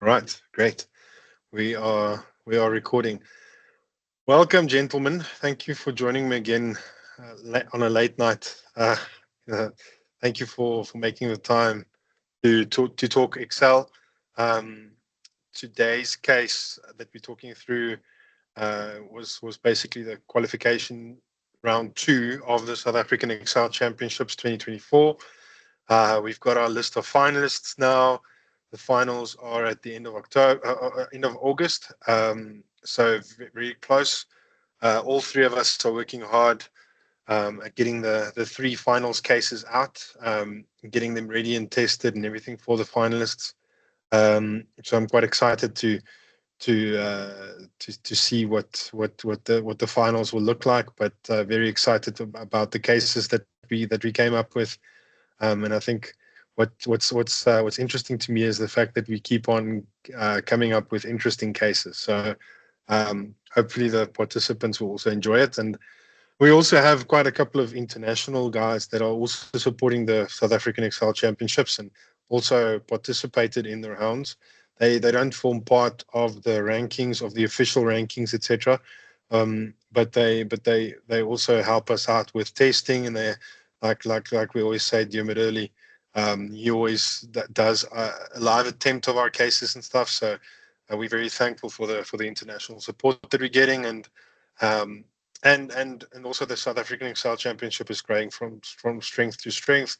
Right, great. We are recording. Welcome, gentlemen. Thank you for joining me again on a late night. Uh, Thank you for making the time to talk Excel. Um, Today's case that we're talking through was basically the qualification round two of the South African Excel Championships 2024. We've got our list of finalists now. The finals are at the end of end of August. So very close. All three of us are working hard at getting the three finals cases out, getting them ready and tested and everything for the finalists. So I'm quite excited to see what the finals will look like, but very excited about the cases that we came up with. And I think what's interesting to me is the fact that we keep on coming up with interesting cases. So hopefully the participants will also enjoy it. And we also have quite a couple of international guys that are also supporting the South African Excel Championships and also participated in the rounds. They don't form part of the rankings, of the official rankings, etc. But they also help us out with testing, and they like we always say, Diarmuid early. He always does a live attempt of our cases and stuff. So we're very thankful for the international support that we're getting, um, and also the South African Excel Championship is growing from strength to strength.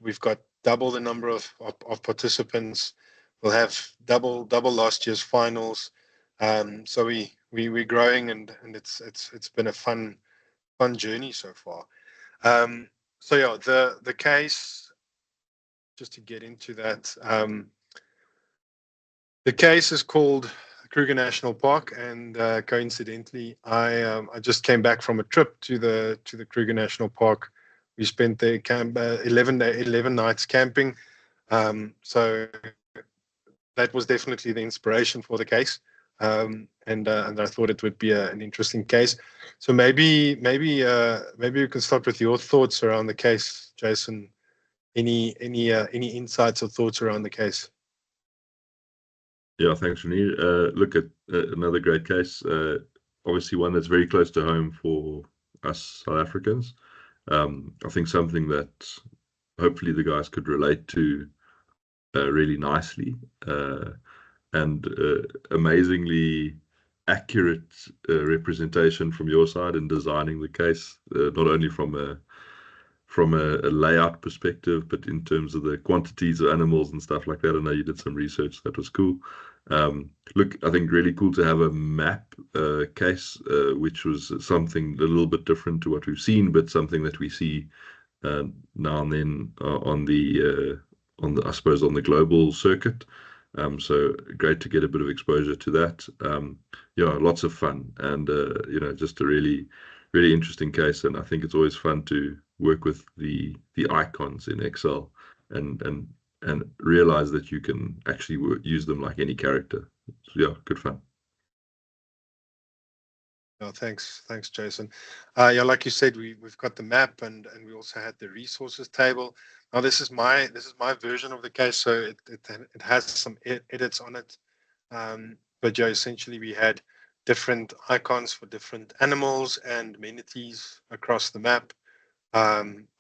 We've got double the number of participants. We'll have double last year's finals. So we're growing, and it's been a fun journey so far. So yeah, the case, just to get into that, the case is called Kruger National Park, and coincidentally, I just came back from a trip to the Kruger National Park. We spent there 11 nights camping. So that was definitely the inspiration for the case. And I thought it would be an interesting case. So maybe you can start with your thoughts around the case, Jason. Any insights or thoughts around the case? Yeah, thanks, Renier. Look at another great case. Obviously, one that's very close to home for us South Africans. I think something that hopefully the guys could relate to really nicely, and amazingly accurate representation from your side in designing the case, not only from a layout perspective, but in terms of the quantities of animals and stuff like that. I know you did some research. That was cool. Look, I think really cool to have a map case, which was something a little bit different to what we've seen, but something that we see now and then I suppose on the global circuit. So great to get a bit of exposure to that. Yeah, lots of fun, and just a really interesting case. And I think it's always fun to work with the icons in Excel and realize that you can actually use them like any character. So yeah, good fun. Oh, thanks, Jason. Yeah, like you said, we've got the map, and we also had the resources table. Now this is my version of the case, so it has some edits on it. But yeah, essentially we had different icons for different animals and amenities across the map.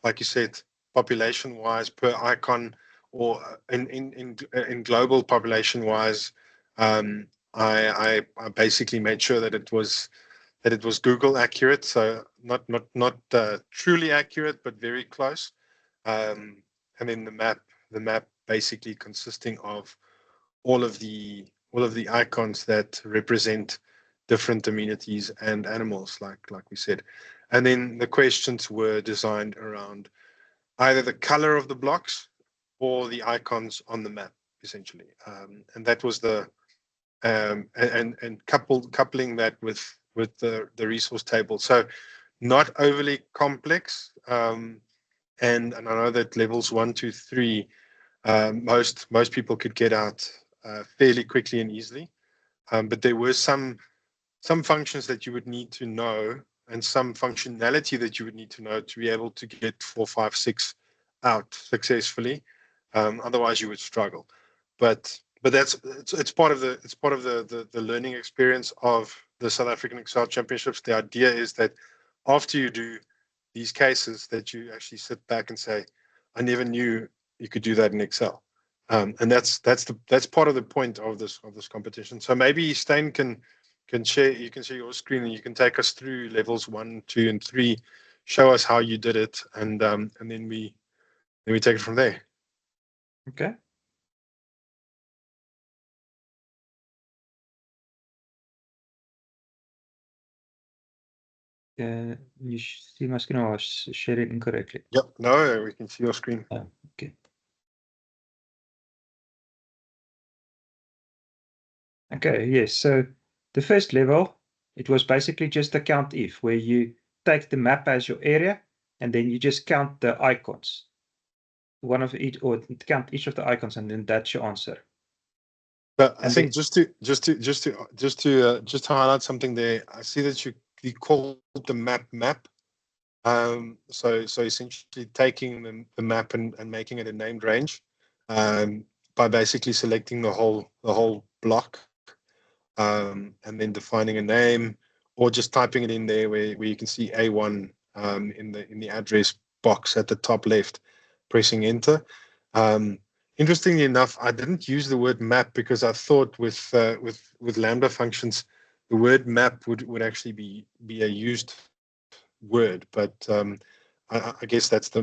Like you said, population wise per icon, or in global population wise, I basically made sure that it was Google accurate, so not truly accurate, but very close. And then the map basically consisting of all of the icons that represent different amenities and animals, like we said. And then the questions were designed around either the color of the blocks or the icons on the map, essentially. And that was the and coupling that with the resource table. So not overly complex. And I know that levels 1, 2, 3, most people could get out fairly quickly and easily. But there were some functions that you would need to know, and some functionality that you would need to know to be able to get 4, 5, 6 out successfully. Otherwise, you would struggle. But but it's part of the learning experience of the South African Excel Championships. The idea is that after you do these cases, that you actually sit back and say, I never knew you could do that in Excel. And that's part of the point of this competition. So maybe Steyn can share, you can share your screen and you can take us through levels 1, 2, and 3, show us how you did it, and then we take it from there. Okay. You see my screen, or I share it incorrectly? Yep. No, we can see your screen. Okay. Okay, yes. So the first level, it was basically just a count if, where you take the map as your area, and then you just count the icons. One of each, or count each of the icons, and then that's your answer. But I think just to highlight something there, I see that you called the map. So essentially taking the map and making it a named range, by basically selecting the whole block, and then defining a name, or just typing it in there where you can see A1 in the address box at the top left, pressing enter. Interestingly enough, I didn't use the word map because I thought with Lambda functions, the word map would actually be a used word, but I guess that's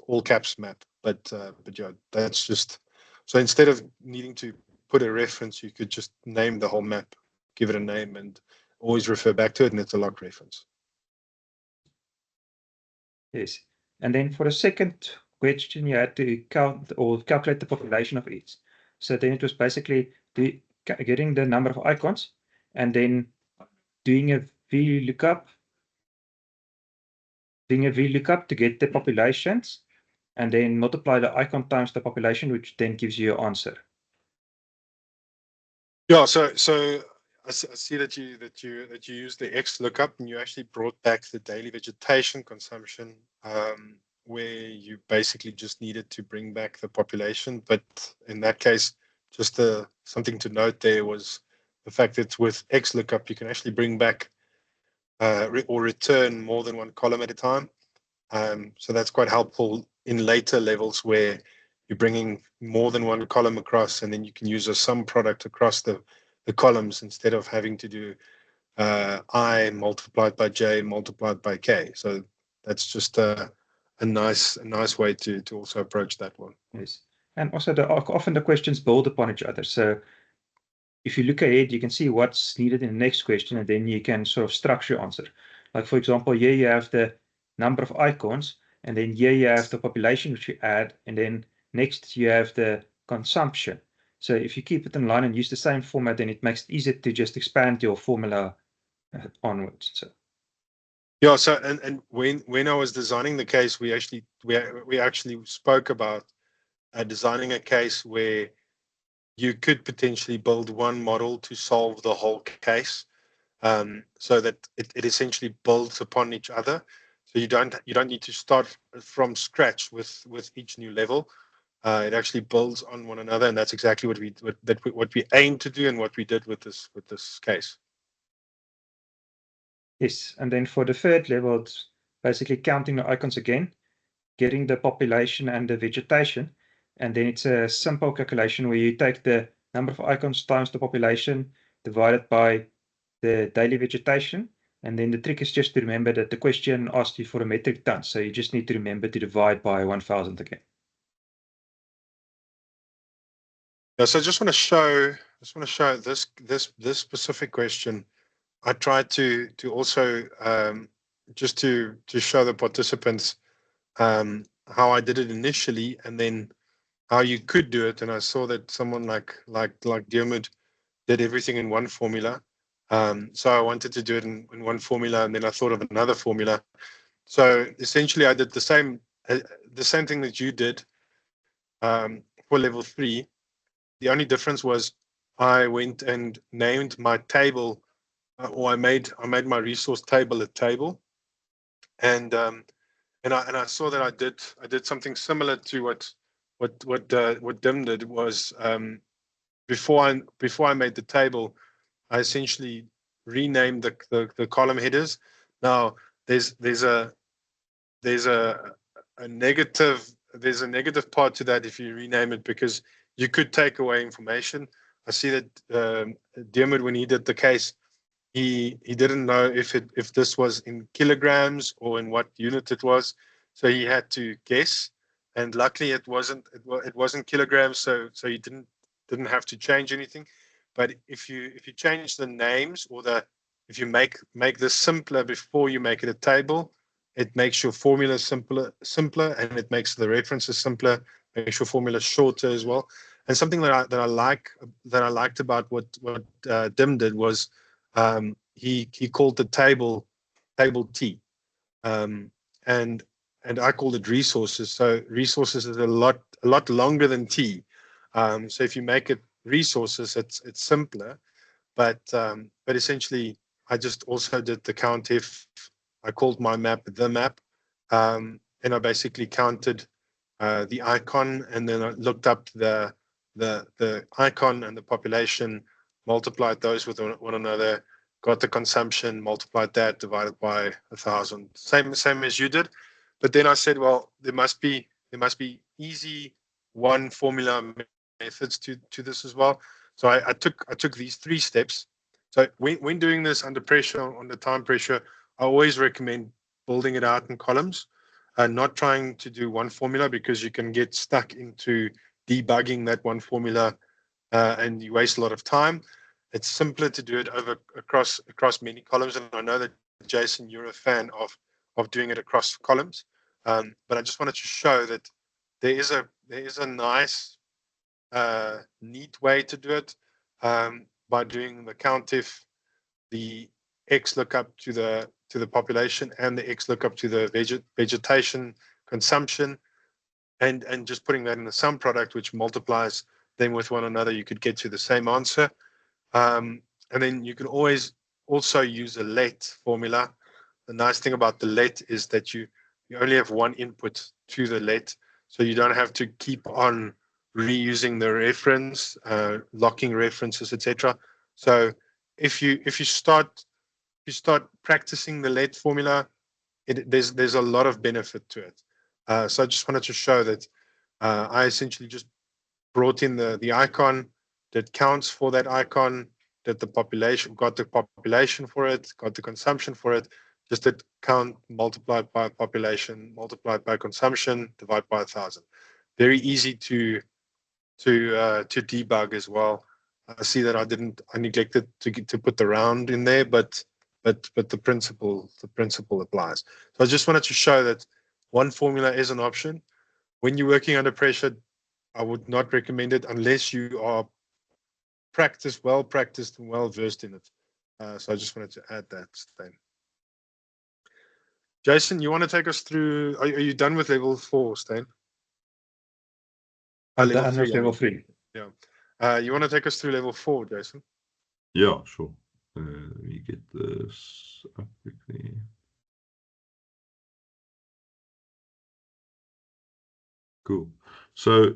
all caps map. But yeah, that's just, so instead of needing to put a reference, you could just name the whole map, give it a name, and always refer back to it, and it's a locked reference. Yes, and then for the second question, you had to count or calculate the population of each. So then it was basically getting the number of icons, and then doing a VLOOKUP to get the populations, and then multiply the icon times the population, which then gives you your answer. Yeah, so I see that you used the X lookup, and you actually brought back the daily vegetation consumption, where you basically just needed to bring back the population. But in that case, just something to note there was the fact that with X lookup, you can actually bring back or return more than one column at a time. So that's quite helpful in later levels where you're bringing more than one column across, and then you can use a sum product across the columns instead of having to do I multiplied by J multiplied by K. So that's just a nice way to also approach that one. Yes, and also often the questions build upon each other. So if you look ahead, you can see what's needed in the next question, and then you can sort of structure your answer. Like, for example, here you have the number of icons, and then here you have the population which you add, and then next you have the consumption. So if you keep it in line and use the same format, then it makes it easier to just expand your formula onwards. So yeah, so and when I was designing the case, we actually spoke about designing a case where you could potentially build one model to solve the whole case, so that it essentially builds upon each other. So you don't need to start from scratch with each new level. It actually builds on one another, and that's exactly what we aim to do, and what we did with this case. yes, and then for the third level, it's basically counting the icons again, getting the population and the vegetation, and then it's a simple calculation where you take the number of icons times the population divided by the daily vegetation, and then the trick is just to remember that the question asked you for a metric ton, so you just need to remember to divide by 1000 again. Yeah, so I just want to show this specific question. I tried to also just to show the participants how I did it initially, and then how you could do it. And I saw that someone like Diarmuid did everything in one formula. So I wanted to do it in one formula, and then I thought of another formula. So essentially, I did the same thing that you did for level 3. The only difference was I went and named my table, or I made my resource table a table, and I saw that I did something similar to what Dim did. Was before I made the table, I essentially renamed the column headers. Now there's a negative part to that if you rename it, because you could take away information. I see that Diarmuid, when he did the case, he didn't know if this was in kilograms or in what unit it was, so he had to guess. And luckily, it wasn't kilograms, so you didn't have to change anything. But if you change the names, or if you make this simpler before you make it a table, it makes your formula simpler, and it makes the references simpler, makes your formula shorter as well. And something that I liked about what Dim did was he called the table T, and I called it resources. So resources is a lot longer than T. So if you make it resources, it's simpler. But essentially, I just also did the count if. I called my map the map, and I basically counted the icon, and then I looked up the icon and the population, multiplied those with one another, got the consumption, multiplied that, divided by 1,000. Same as you did. But then I said, well, there must be easy one formula methods to this as well. So I took these 3 steps. So when doing this under pressure, under time pressure, I always recommend building it out in columns and not trying to do one formula, because you can get stuck into debugging that one formula and you waste a lot of time. It's simpler to do it across many columns. And I know that, Jason, you're a fan of doing it across columns. But I just wanted to show that there is a nice, neat way to do it by doing the COUNTIF, the X lookup to the population, and the X lookup to the vegetation consumption, and just putting that in the sum product, which multiplies them with one another. You could get to the same answer. And then you can always also use a let formula. The nice thing about the let is that you only have one input to the let, so you don't have to keep on reusing the reference, locking references, etc. So if you start practicing the let formula, there's a lot of benefit to it. So I just wanted to show that I essentially just brought in the icon, that counts for that icon, that the population, got the population for it, got the consumption for it, just that count multiplied by population, multiplied by consumption, divide by 1,000. Very easy to debug as well. I see that I neglected to put the round in there, but the principle applies. So I just wanted to show that one formula is an option. When you're working under pressure, I would not recommend it unless you are well practiced and well versed in it. So I just wanted to add that, Steyn. Jason, you want to take us through? Are you done with level 4, Steyn? Level 3. Yeah. You want to take us through level 4, Jason? Yeah, sure. Let me get this up quickly. Cool. So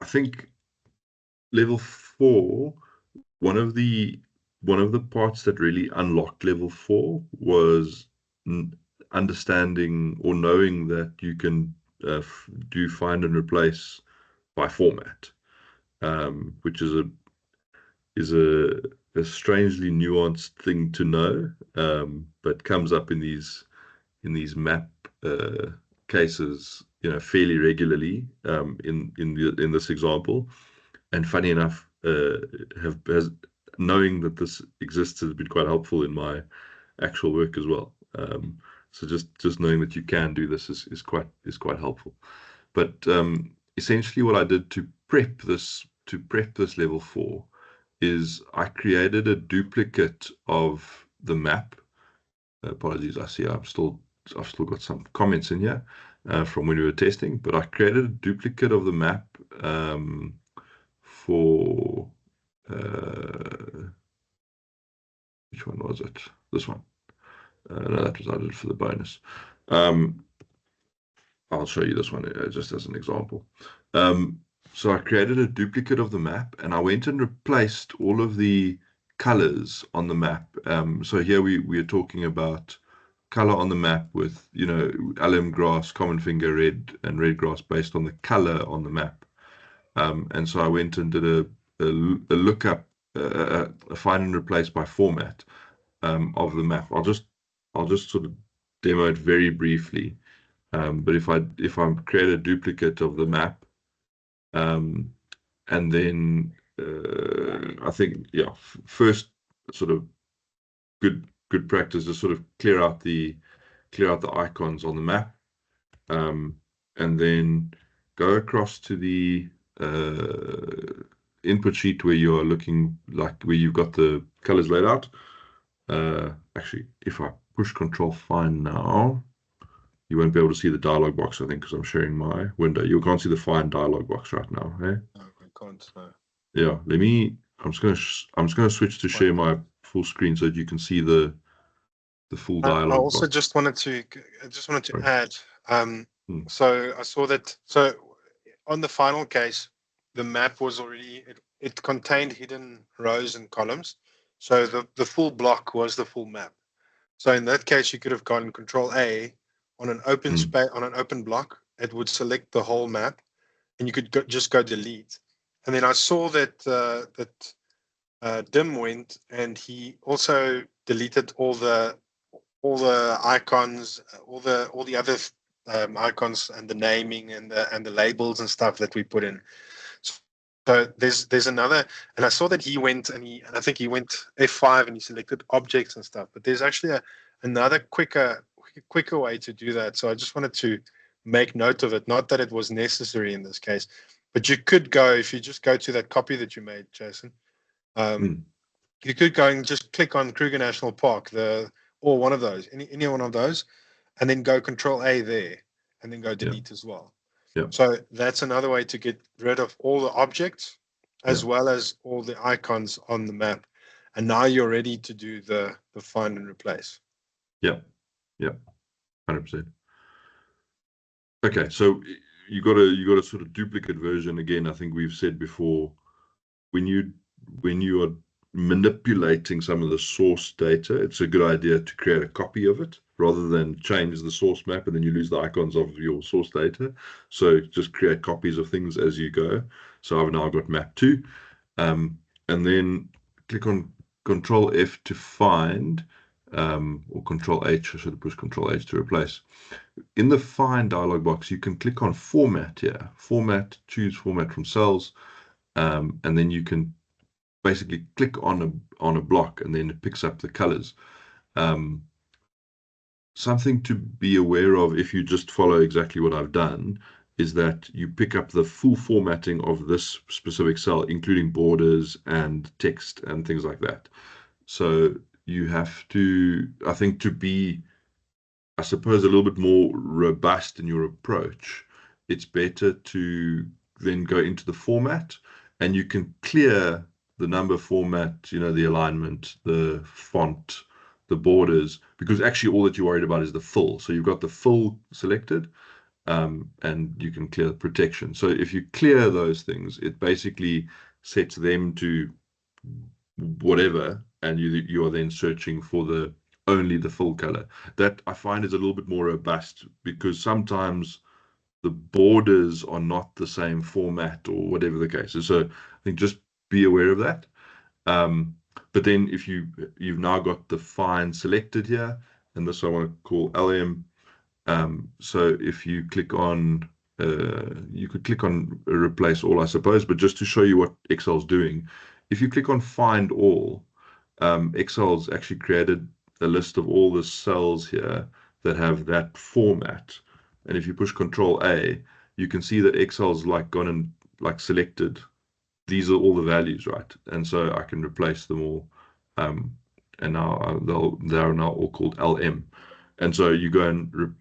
I think level 4, one of the parts that really unlocked level 4 was understanding or knowing that you can do find and replace by format, which is a strangely nuanced thing to know, but comes up in these map cases, fairly regularly in this example. And funny enough, knowing that this exists has been quite helpful in my actual work as well. So just knowing that you can do this is quite helpful. But essentially, what I did to prep this level 4 is I created a duplicate of the map. Apologies, I see I've still got some comments in here from when we were testing, but I created a duplicate of the map for which one was it? This one. No, that was I did for the bonus. I'll show you this one just as an example. So I created a duplicate of the map, and I went and replaced all of the colors on the map. So here we are talking about color on the map with, alum grass, common finger red, and red grass based on the color on the map. And so I went and did a lookup, a find and replace by format of the map. I'll just sort of demo it very briefly. But if I create a duplicate of the map, and then I think, yeah, first sort of good practice is sort of clear out the icons on the map, and then go across to the input sheet where you are looking, like where you've got the colors laid out. Actually, if I push Control Find now, you won't be able to see the dialog box, I think, because I'm sharing my window. You can't see the Find dialog box right now, eh? No, we can't. No. Yeah, I'm just gonna switch to share my full screen so that you can see the full dialog I also box. just wanted to Sorry. add. So I saw that. So on the final case, the map was already it contained hidden rows and columns. So the full block was the full map. So in that case, you could have gone Control A on an open space on an open block. It would select the whole map, and you could just go delete. And then I saw that Dim went, and he also deleted all the icons, all the other icons, and the naming and the labels and stuff that we put in. So there's another, and I saw that he went and I think he went F5 and he selected objects and stuff. But there's actually another quicker way to do that. So I just wanted to make note of it. Not that it was necessary in this case, but you could go, if you just go to that copy that you made, Jason. You could go and just click on Kruger National Park, or one of those, any one of those, and then go Control A there, and then go delete as well. Yeah. So that's another way to get rid of all the objects as well as all the icons on the map. And now you're ready to do the find and replace. Yeah. 100%. Okay, so you got a sort of duplicate version. Again, I think we've said before, when you are manipulating some of the source data, it's a good idea to create a copy of it rather than change the source map and then you lose the icons of your source data. So just create copies of things as you go. So I've now got map 2, and then click on Control F to find, or Control H. I should have pushed Control H to replace. In the Find dialog box, you can click on Format here. Format, choose Format from cells, and then you can basically click on a block, and then it picks up the colors. Something to be aware of if you just follow exactly what I've done is that you pick up the full formatting of this specific cell, including borders and text and things like that. So you have to, I think, to be, I suppose, a little bit more robust in your approach, it's better to then go into the format, and you can clear the number format, the alignment, the font, the borders, because actually all that you're worried about is the full. So you've got the full selected, and you can clear the protection. So if you clear those things, it basically sets them to whatever, and you are then searching for only the full color. That I find is a little bit more robust, because sometimes the borders are not the same format or whatever the case is. So I think just be aware of that. But then if you've now got the find selected here, and this I want to call LM. So if you click on, you could click on replace all, I suppose, but just to show you what Excel's doing, if you click on find all, Excel's actually created a list of all the cells here that have that format. And if you push Control A, you can see that Excel's gone and selected, these are all the values, right? And so I can replace them all, and now they are now all called LM. And so you go and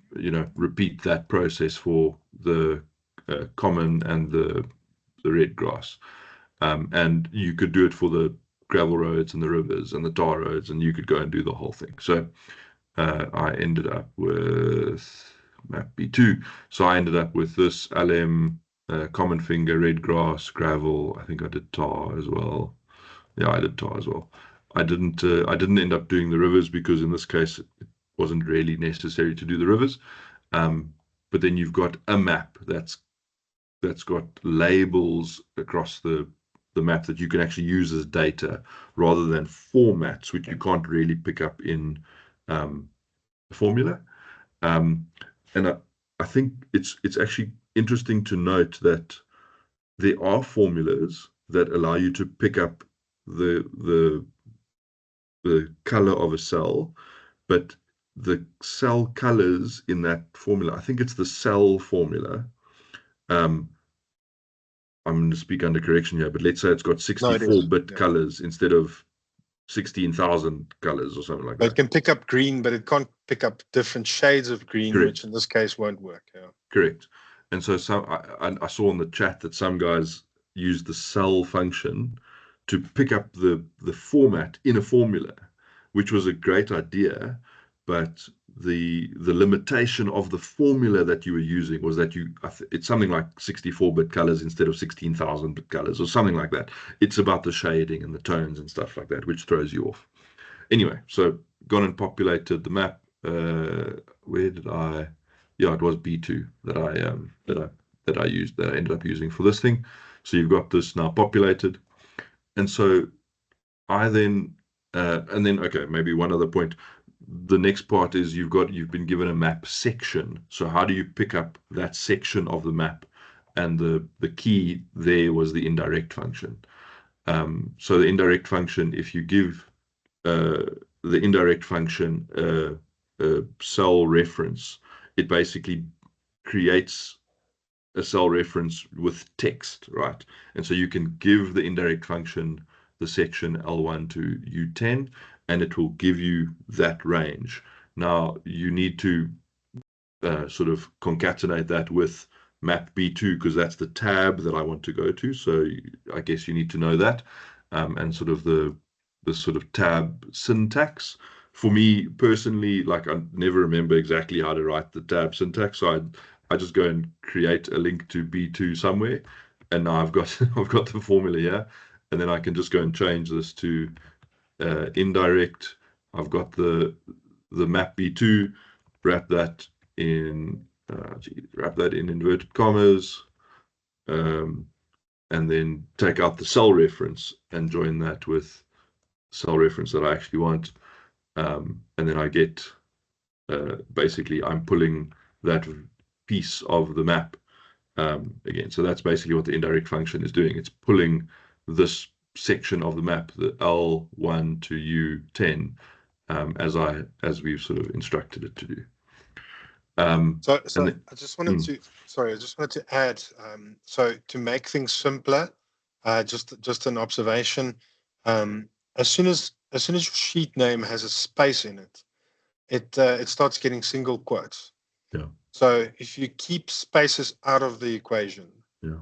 repeat that process for the common and the red grass, and you could do it for the gravel roads and the rivers and the tar roads, and you could go and do the whole thing. So I ended up with map B2. So I ended up with this LM common finger, red grass, gravel. I think I did tar as well. Yeah, I did tar as well. I didn't end up doing the rivers because in this case it wasn't really necessary to do the rivers. But then you've got a map that's got labels across the map that you can actually use as data rather than formats, which you can't really pick up in the formula. And I think it's actually interesting to note that there are formulas that allow you to pick up the color of a cell, but the cell colors in that formula, I think it's the cell formula. I'm going to speak under correction here, but let's say it's got 64-bit colors instead of 16,000 colors or something like that. It can pick up green, but it can't pick up different shades of green, correct, which in this case won't work. Yeah. Correct. And so I saw in the chat that some guys use the cell function to pick up the format in a formula, which was a great idea, but the limitation of the formula that you were using was that it's something like 64-bit colors instead of 16,000-bit colors or something like that. It's about the shading and the tones and stuff like that, which throws you off. Anyway, so gone and populated the map. Where did I? Yeah, it was B2 that I used, that I ended up using for this thing. So you've got this now populated, and so I then and then okay, maybe one other point. The next part is you've been given a map section. So how do you pick up that section of the map? And the key there was the indirect function. So the indirect function, if you give the indirect function a cell reference, it basically creates a cell reference with text, right? And so you can give the indirect function the section L1 to U10, and it will give you that range. Now you need to sort of concatenate that with map B2 because that's the tab that I want to go to. So I guess you need to know that, and sort of the sort of tab syntax. For me personally, like I never remember exactly how to write the tab syntax, so I just go and create a link to B2 somewhere, and now I've got the formula here, and then I can just go and change this to indirect. I've got the map B2, wrap that in inverted commas, and then take out the cell reference and join that with cell reference that I actually want, and then I get basically I'm pulling that piece of the map again. So that's basically what the indirect function is doing. It's pulling this section of the map, the L1 to U10, as we've sort of instructed it to do. So I just wanted to add, so to make things simpler, just an observation. As soon as your sheet name has a space in it, it starts getting single quotes. Yeah. So if you keep spaces out of the equation, yeah,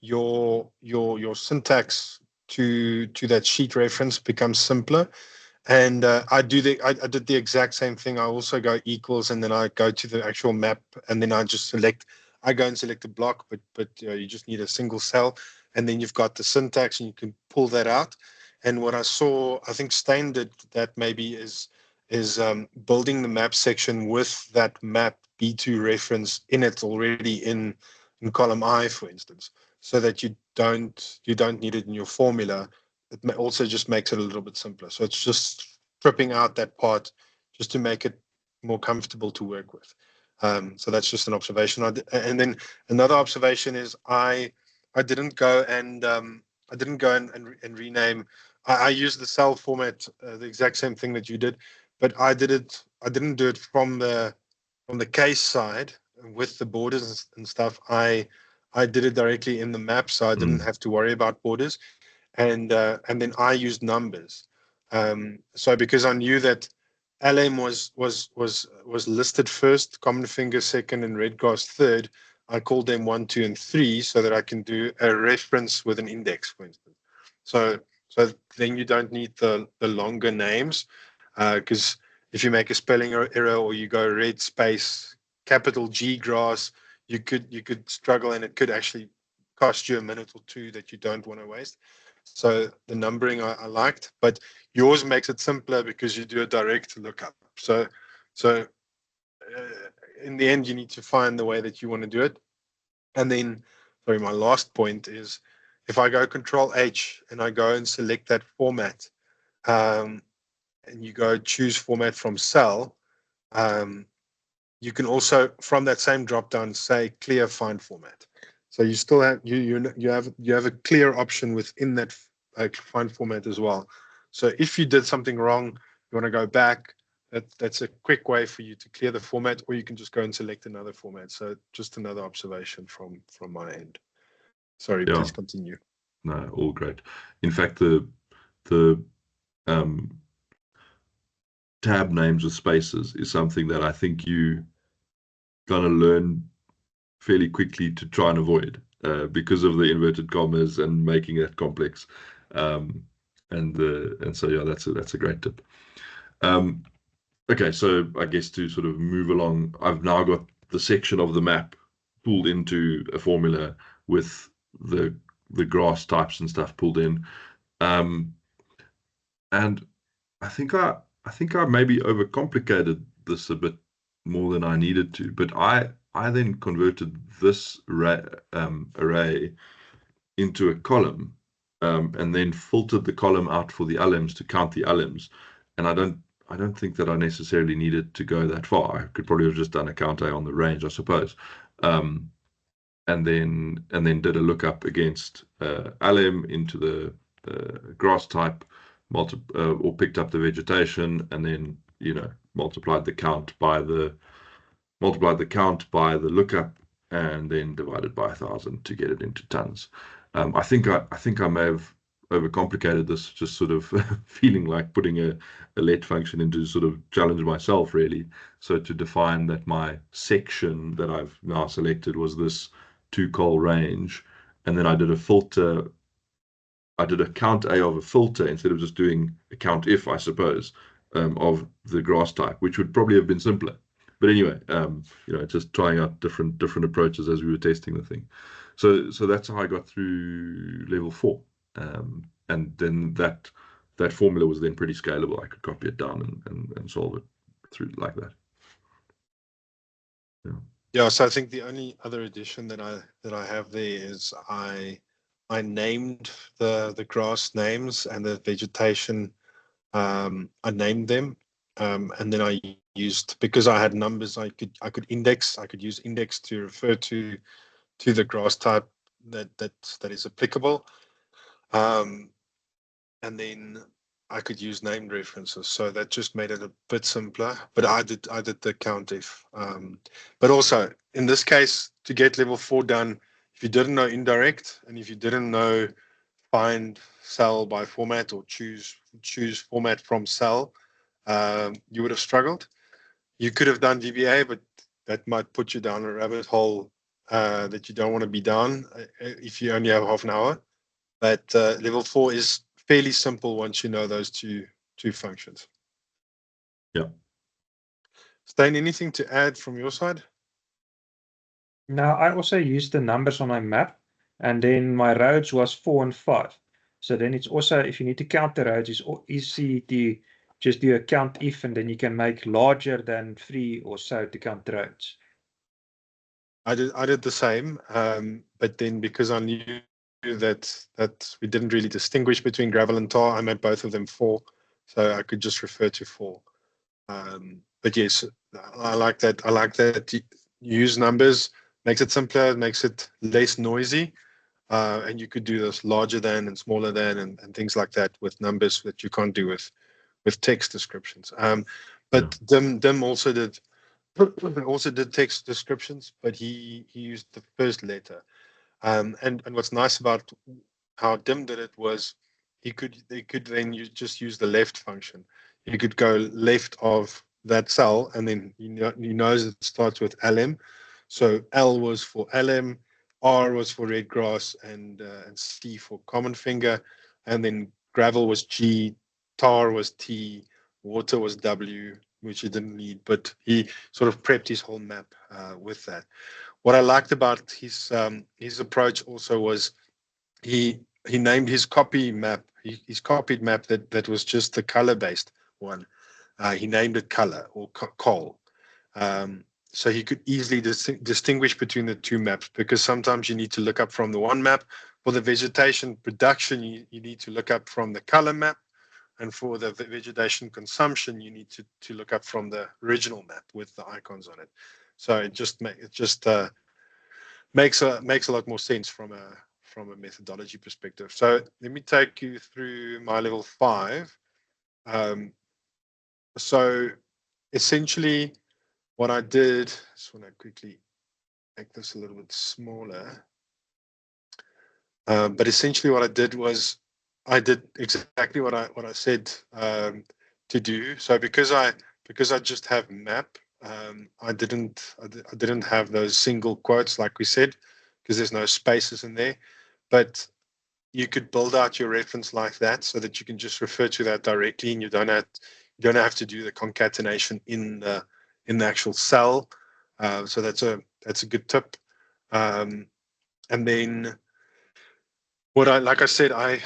your syntax to that sheet reference becomes simpler. And I did the exact same thing. I also go equals, and then I go to the actual map, and then I go and select a block, but you just need a single cell, and then you've got the syntax, and you can pull that out. And what I saw, I think Steyn did that maybe is building the map section with that map B2 reference in it already in column I, for instance, so that you don't need it in your formula. It also just makes it a little bit simpler. So it's just stripping out that part just to make it more comfortable to work with. So that's just an observation. And then another observation is I didn't go and rename. I used the cell format, the exact same thing that you did, but I didn't do it from the case side with the borders and stuff. I did it directly in the map, so I didn't have to worry about borders. And then I used numbers. So because I knew that LM was listed first, common finger second, and red grass third, I called them 1, 2, and 3 so that I can do a reference with an index, for instance. So then you don't need the longer names, because if you make a spelling error or you go red space capital G grass, you could struggle, and it could actually cost you a minute or two that you don't want to waste. So the numbering I liked, but yours makes it simpler because you do a direct lookup. So in the end, you need to find the way that you want to do it. And then, sorry, my last point is, if I go Control H and I go and select that format, and you go choose format from cell, you can also, from that same drop down, say clear find format. So you still have you have a clear option within that find format as well. So if you did something wrong, you want to go back, that's a quick way for you to clear the format, or you can just go and select another format. So just another observation from my end. Sorry, Yeah. please continue. No, all great. In fact, the tab names with spaces is something that I think you gonna learn fairly quickly to try and avoid, because of the inverted commas and making it complex. And so yeah, that's a great tip. Okay, so I guess to sort of move along, I've now got the section of the map pulled into a formula with the grass types and stuff pulled in. And I think I maybe overcomplicated this a bit more than I needed to, but I then converted this array into a column, and then filtered the column out for the LMs to count the LMs. And I don't think that I necessarily needed to go that far. I could probably have just done a count A on the range, I suppose. And then did a lookup against LM into the grass type, or picked up the vegetation, and then multiplied the count by the lookup, and then divided by 1,000 to get it into tons. I think I may have overcomplicated this, just sort of feeling like putting a let function in to sort of challenge myself, really. So to define that my section that I've now selected was this 2-col range, and then I did a filter. I did a count A of a filter instead of just doing a count if, I suppose, of the grass type, which would probably have been simpler. But anyway, just trying out different approaches as we were testing the thing. So that's how I got through level 4. And then that formula was then pretty scalable. I could copy it down and solve it through like that. Yeah, so I think the only other addition that I have there is I named the grass names and the vegetation. I named them, and then I used, because I had numbers, I could use index to refer to the grass type that is applicable, and then I could use named references. So that just made it a bit simpler. But I did the count if. But also in this case, to get level 4 done, if you didn't know indirect, and if you didn't know find cell by format, or choose format from cell, you would have struggled. You could have done VBA, but that might put you down a rabbit hole that you don't want to be down if you only have half an hour. But level 4 is fairly simple once you know those two functions. Yeah. Steyn, anything to add from your side? Now, I also used the numbers on my map, and then my roads was 4 and 5. So then it's also, if you need to count the roads, it's easy to just do a count if, and then you can make larger than 3 or so to count the roads. I did the same, but then because I knew that we didn't really distinguish between gravel and tar, I made both of them 4, so I could just refer to 4. But yes, I like that. I like that you use numbers, makes it simpler, makes it less noisy, and you could do this larger than and smaller than and things like that with numbers that you can't do with text descriptions. But yeah. Dim also did text descriptions, but he used the first letter. And what's nice about how Dim did it was they could then just use the left function. You could go left of that cell, and then he knows it starts with LM. So L was for LM, R was for red grass, and C for common finger, and then gravel was G, tar was T, water was W, which he didn't need, but he sort of prepped his whole map with that. what I liked about his approach also was he named his copy map, his copied map that was just the color based one. He named it color or coal. So he could easily distinguish between the two maps, because sometimes you need to look up from the one map. For the vegetation production, you need to look up from the color map. And for the vegetation consumption, you need to look up from the original map with the icons on it. So it just makes a lot more sense from a methodology perspective. So let me take you through my level 5. So essentially what I did, I just want to quickly make this a little bit smaller. But essentially what I did was I did exactly what I said to do. So because I just have map, I didn't have those single quotes like we said, because there's no spaces in there. But you could build out your reference like that so that you can just refer to that directly, and you don't have to do the concatenation in the actual cell. So that's a good tip. And then like I said, I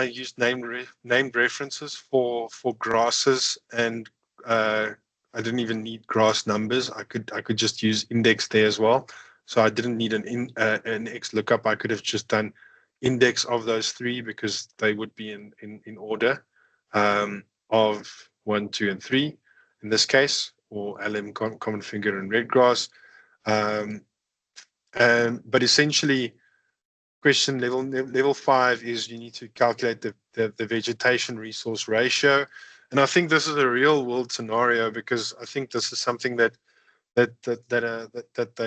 used named references for grasses, and I didn't even need grass numbers. I could just use index there as well. So I didn't need an X lookup. I could have just done index of those 3, because they would be in order of 1, 2, and 3 in this case, or LM, common finger, and red grass. But essentially, question level 5 is you need to calculate the vegetation resource ratio. And I think this is a real world scenario, because I think this is something that they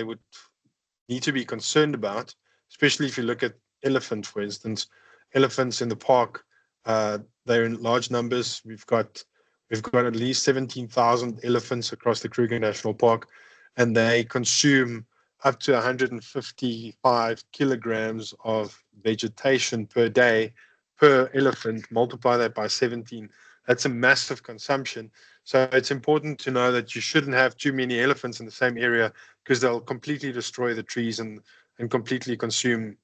would need to be concerned about, especially if you look at elephant, for instance. Elephants in the park, they're in large numbers. We've got at least 17,000 elephants across the Kruger National Park, and they consume up to 155 kilograms of vegetation per day per elephant. Multiply that by 17. That's a massive consumption. So it's important to know that you shouldn't have too many elephants in the same area, because they'll completely destroy the trees and completely consume,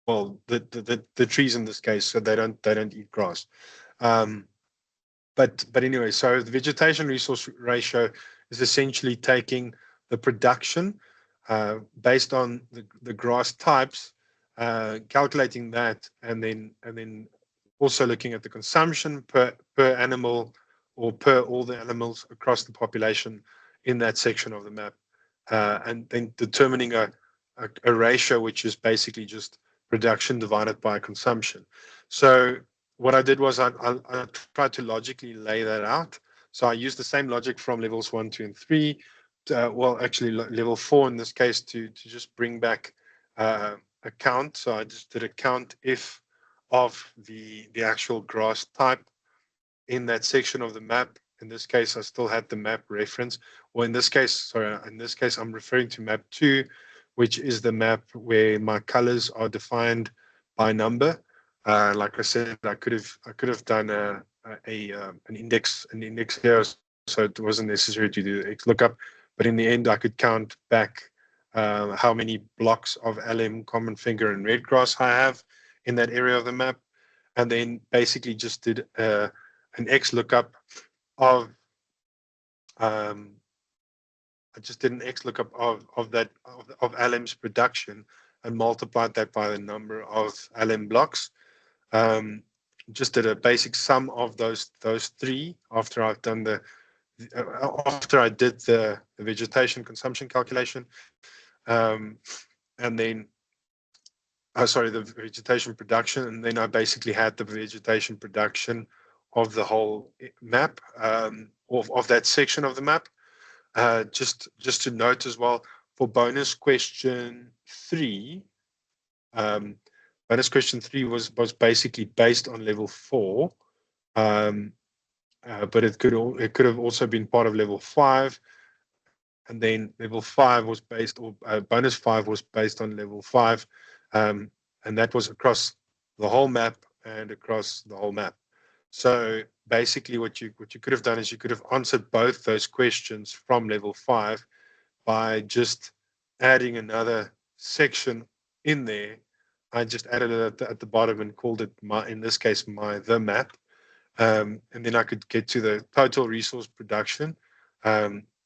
well, the trees in this case, so they don't eat grass. But anyway, so the vegetation resource ratio is essentially taking the production based on the grass types, calculating that, and then also looking at the consumption per animal, or per all the animals across the population in that section of the map, and then determining a ratio, which is basically just production divided by consumption. So what I did was I tried to logically lay that out. So I used the same logic from levels 1, 2, and 3. Well, actually level 4 in this case, to just bring back a count. So I just did a count if of the actual grass type in that section of the map. In this case, I still had the map reference. Well, in this case, I'm referring to map 2, which is the map where my colors are defined by number. Like I said, I could have done an index here, so it wasn't necessary to do the X lookup. But in the end, I could count back how many blocks of LM, common finger, and red grass I have in that area of the map, and then basically just did an X lookup of I just did an X lookup of LM's production, and multiplied that by the number of LM blocks. Just did a basic sum of those 3 after I've done after I did the vegetation consumption calculation, and then the vegetation production, and then I basically had the vegetation production of the whole map, of that section of the map. Just to note as well, for bonus question 3, bonus question 3 was basically based on level 4, but it could have also been part of level 5, and then level 5 was based, or bonus 5 was based on level 5, and that was across the whole map and across the whole map. So basically what you could have done is you could have answered both those questions from level 5, by just adding another section in there. I just added it at the bottom and called it in this case, the map. And then I could get to the total resource production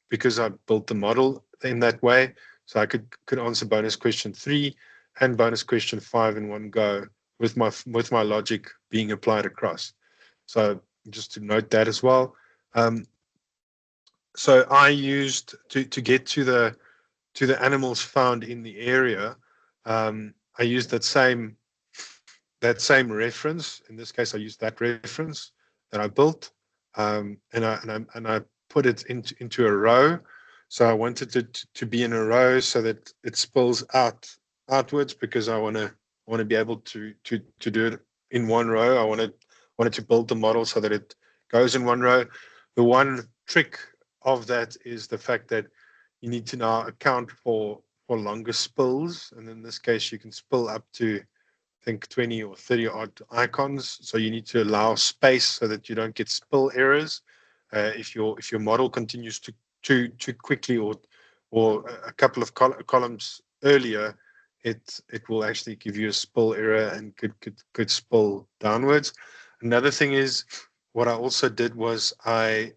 because I built the model in that way. So I could answer bonus question 3 and bonus question 5 in one go with my logic being applied across. So just to note that as well. So I used to get to the animals found in the area. I used that same reference. In this case, I used that reference that I built, and I put it into a row. So I wanted it to be in a row so that it spills outwards, because I want to be able to do it in one row. I wanted to build the model so that it goes in one row. The one trick of that is the fact that you need to now account for longer spills, and in this case, you can spill up to, I think, 20 or 30 odd icons. So you need to allow space so that you don't get spill errors. If your model continues too quickly or a couple of columns earlier, it will actually give you a spill error and could spill downwards. Another thing is, what I also did was I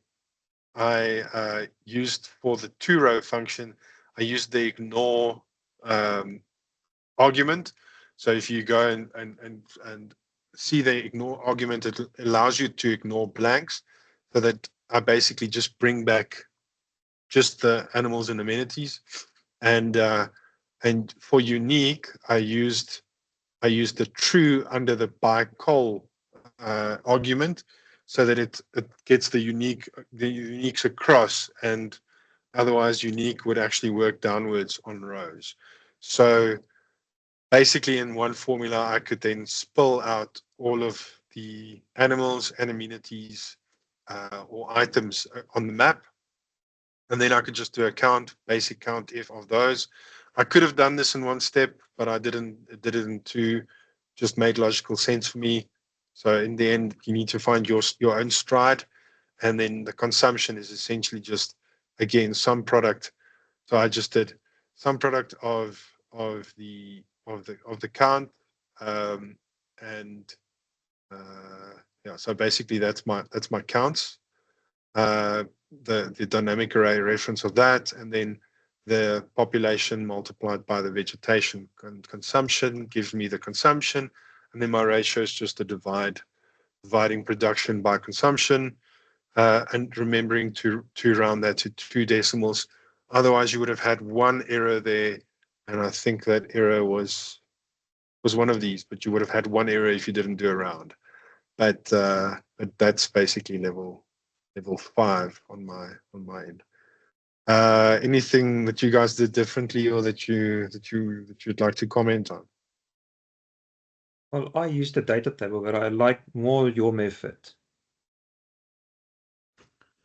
used for the 2-row function, I used the ignore argument. So if you go and see the ignore argument, it allows you to ignore blanks, so that I basically just bring back just the animals and amenities. And for unique, I used the true under the by col argument, so that it gets the uniques across, and otherwise unique would actually work downwards on rows. So basically, in one formula, I could then spill out all of the animals and amenities or items on the map, and then I could just do a basic count if of those. I could have done this in one step, but I didn't. It did it in two. Just made logical sense for me. So in the end, you need to find your own stride, and then the consumption is essentially just, again, some product. So I just did some product of the count, and yeah. So basically, that's my counts. The dynamic array reference of that, and then the population multiplied by the vegetation consumption gives me the consumption, and then my ratio is just a dividing production by consumption, and remembering to round that to 2 decimals. Otherwise, you would have had one error there, and I think that error was one of these, but you would have had one error if you didn't do a round. But that's basically level 5 on my end. Anything that you guys did differently, or that you'd like to comment on? Well, I used the data table, but I like more your method.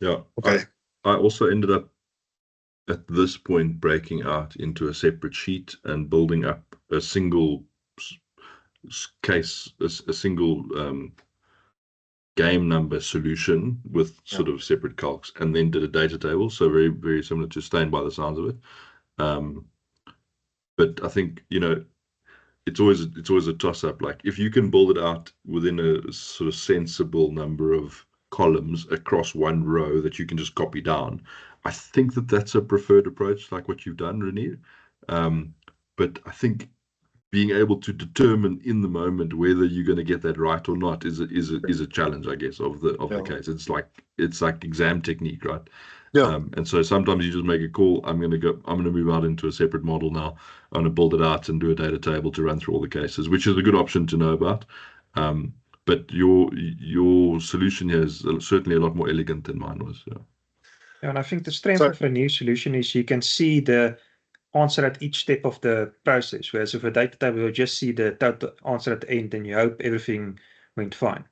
Yeah. Okay. I also ended up at this point breaking out into a separate sheet and building up a single case, a single game number solution with sort of separate calcs, and then did a data table. So very, very similar to Steyn by the sounds of it. But I think, it's always a toss up. Like, if you can build it out within a sort of sensible number of columns across one row that you can just copy down, I think that's a preferred approach, like what you've done, Renier. But I think being able to determine in the moment whether you're going to get that right or not is a challenge, I guess, of the case. It's like exam technique, right? Yeah. And so sometimes you just make a call. I'm going to move out into a separate model now. I'm going to build it out and do a data table to run through all the cases, which is a good option to know about. But your solution here is certainly a lot more elegant than mine was. Yeah. Yeah, and I think the strength of a new solution is you can see the answer at each step of the process, whereas with a data table, you'll just see the total answer at the end, and you hope everything went fine.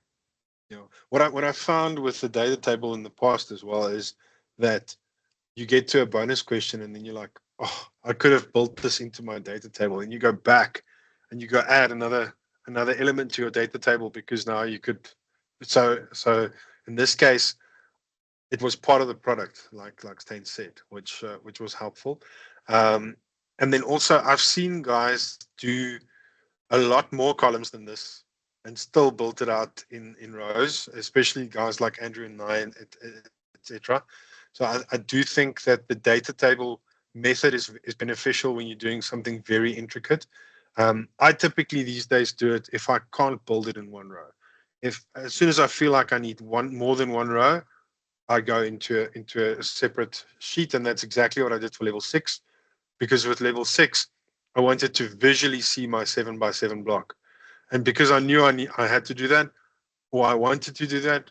Yeah. What I found with the data table in the past as well is that you get to a bonus question, and then you're like, oh, I could have built this into my data table, and you go back and you go add another element to your data table, because now you could. So in this case, it was part of the product, like Steyn said, which was helpful. And then also I've seen guys do a lot more columns than this and still built it out in rows, especially guys like Andrew and I, etc. So I do think that the data table method is beneficial when you're doing something very intricate. I typically these days do it if I can't build it in one row. If as soon as I feel like I need more than one row, I go into a separate sheet, and that's exactly what I did for level 6. Because with level 6, I wanted to visually see my 7x7 block, and because I knew I had to do that, or I wanted to do that,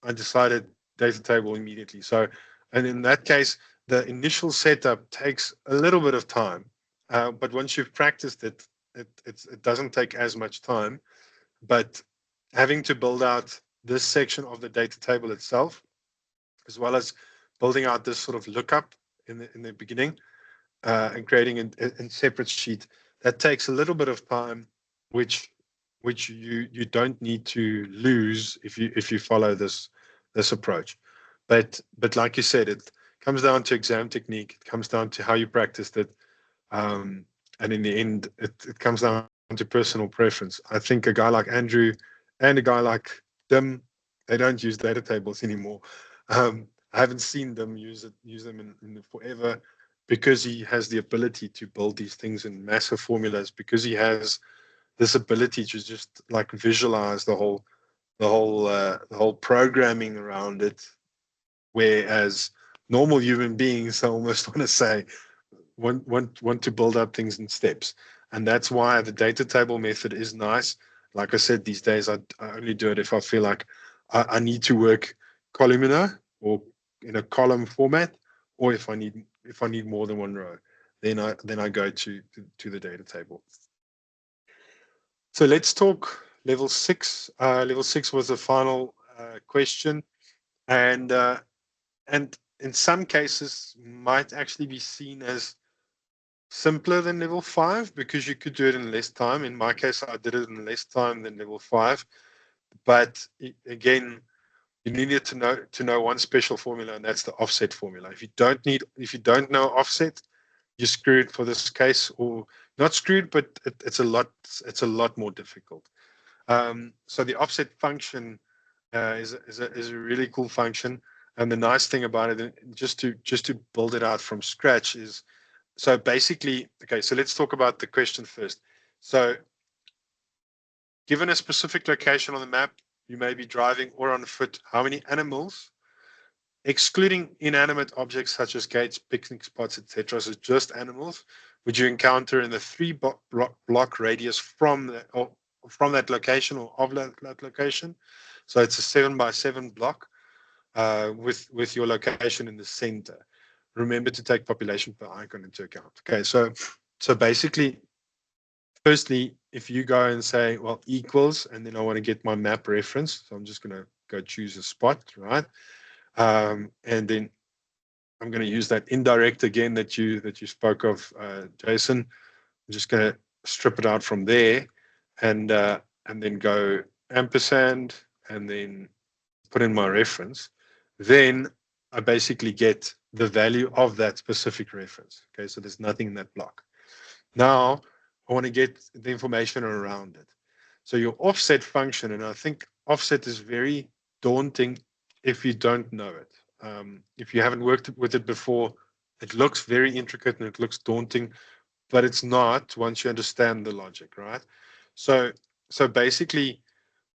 I decided data table immediately. So, and in that case, the initial setup takes a little bit of time, but once you've practiced it, it doesn't take as much time. But having to build out this section of the data table itself, as well as building out this sort of lookup in the beginning, and creating a separate sheet, that takes a little bit of time, which you don't need to lose if you follow this approach. But like you said, it comes down to exam technique. It comes down to how you practiced it, and in the end, it comes down to personal preference. I think a guy like Andrew and a guy like Dim, they don't use data tables anymore. I haven't seen them use them in forever, because he has the ability to build these things in massive formulas, because he has this ability to just like visualize the whole programming around it. Whereas normal human beings, I almost want to say, want to build up things in steps. And that's why the data table method is nice. Like I said, these days I only do it if I feel like I need to work columnar or in a column format, or if I need more than one row, then I go to the data table. So let's talk level 6. Level 6 was the final question, and in some cases might actually be seen as simpler than level 5, because you could do it in less time. In my case, I did it in less time than level 5, but again, you needed to know one special formula, and that's the offset formula. If you don't know offset, you're screwed for this case, or not screwed, but it's a lot more difficult. So the offset function is a really cool function, and the nice thing about it, just to build it out from scratch, is so basically, okay. So let's talk about the question first. So, given a specific location on the map, you may be driving or on foot. How many animals, excluding inanimate objects such as gates, picnic spots, etc., so just animals, would you encounter in the 3-block radius from that location, or of that location? So it's a 7x7 block with your location in the center. Remember to take population per icon into account. Okay, so basically, firstly, if you go and say, well, equals, and then I want to get my map reference, so I'm just going to go choose a spot, right? And then I'm going to use that indirect again that you spoke of, Jason. I'm just going to strip it out from there, and then go ampersand, and then put in my reference. Then I basically get the value of that specific reference. Okay, so there's nothing in that block. Now I want to get the information around it. So your offset function, and I think offset is very daunting if you don't know it. If you haven't worked with it before, it looks very intricate and it looks daunting, but it's not once you understand the logic, right? So basically,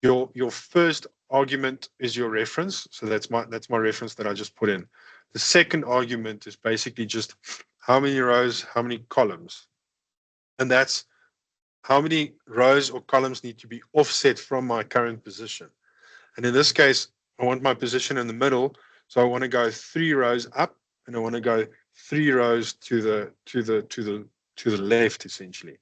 your first argument is your reference. So that's my reference that I just put in. The second argument is basically just how many rows, how many columns, and that's how many rows or columns need to be offset from my current position. And in this case, I want my position in the middle, so I want to go 3 rows up, and I want to go 3 rows to the left, essentially.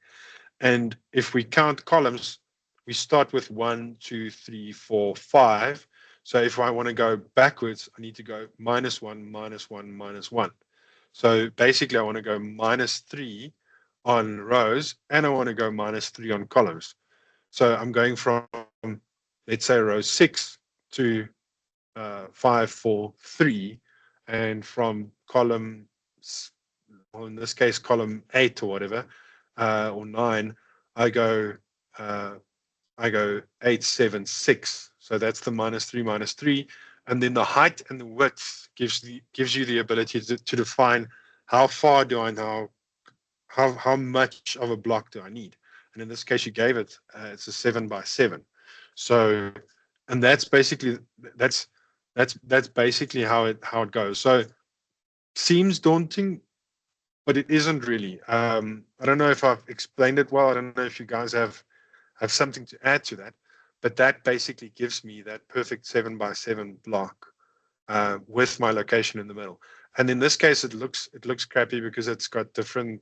And if we count columns, we start with 1, 2, 3, 4, 5. So if I want to go backwards, I need to go -1, -1, -1. So basically, I want to go -3 on rows, and I want to go -3 on columns. So I'm going from, let's say, row 6 to 5, 4, 3, and from column, well, in this case, column 8 or whatever, or 9, I go 8, 7, 6. So that's the -3, -3. And then the height and the width gives you the ability to define how far do I now, how much of a block do I need. And in this case, you gave it, it's a 7 by 7. So, and that's basically how it goes. So seems daunting, but it isn't really. I don't know if I've explained it well. I don't know if you guys have something to add to that, but that basically gives me that perfect 7 by 7 block with my location in the middle. And in this case, it looks crappy because it's got different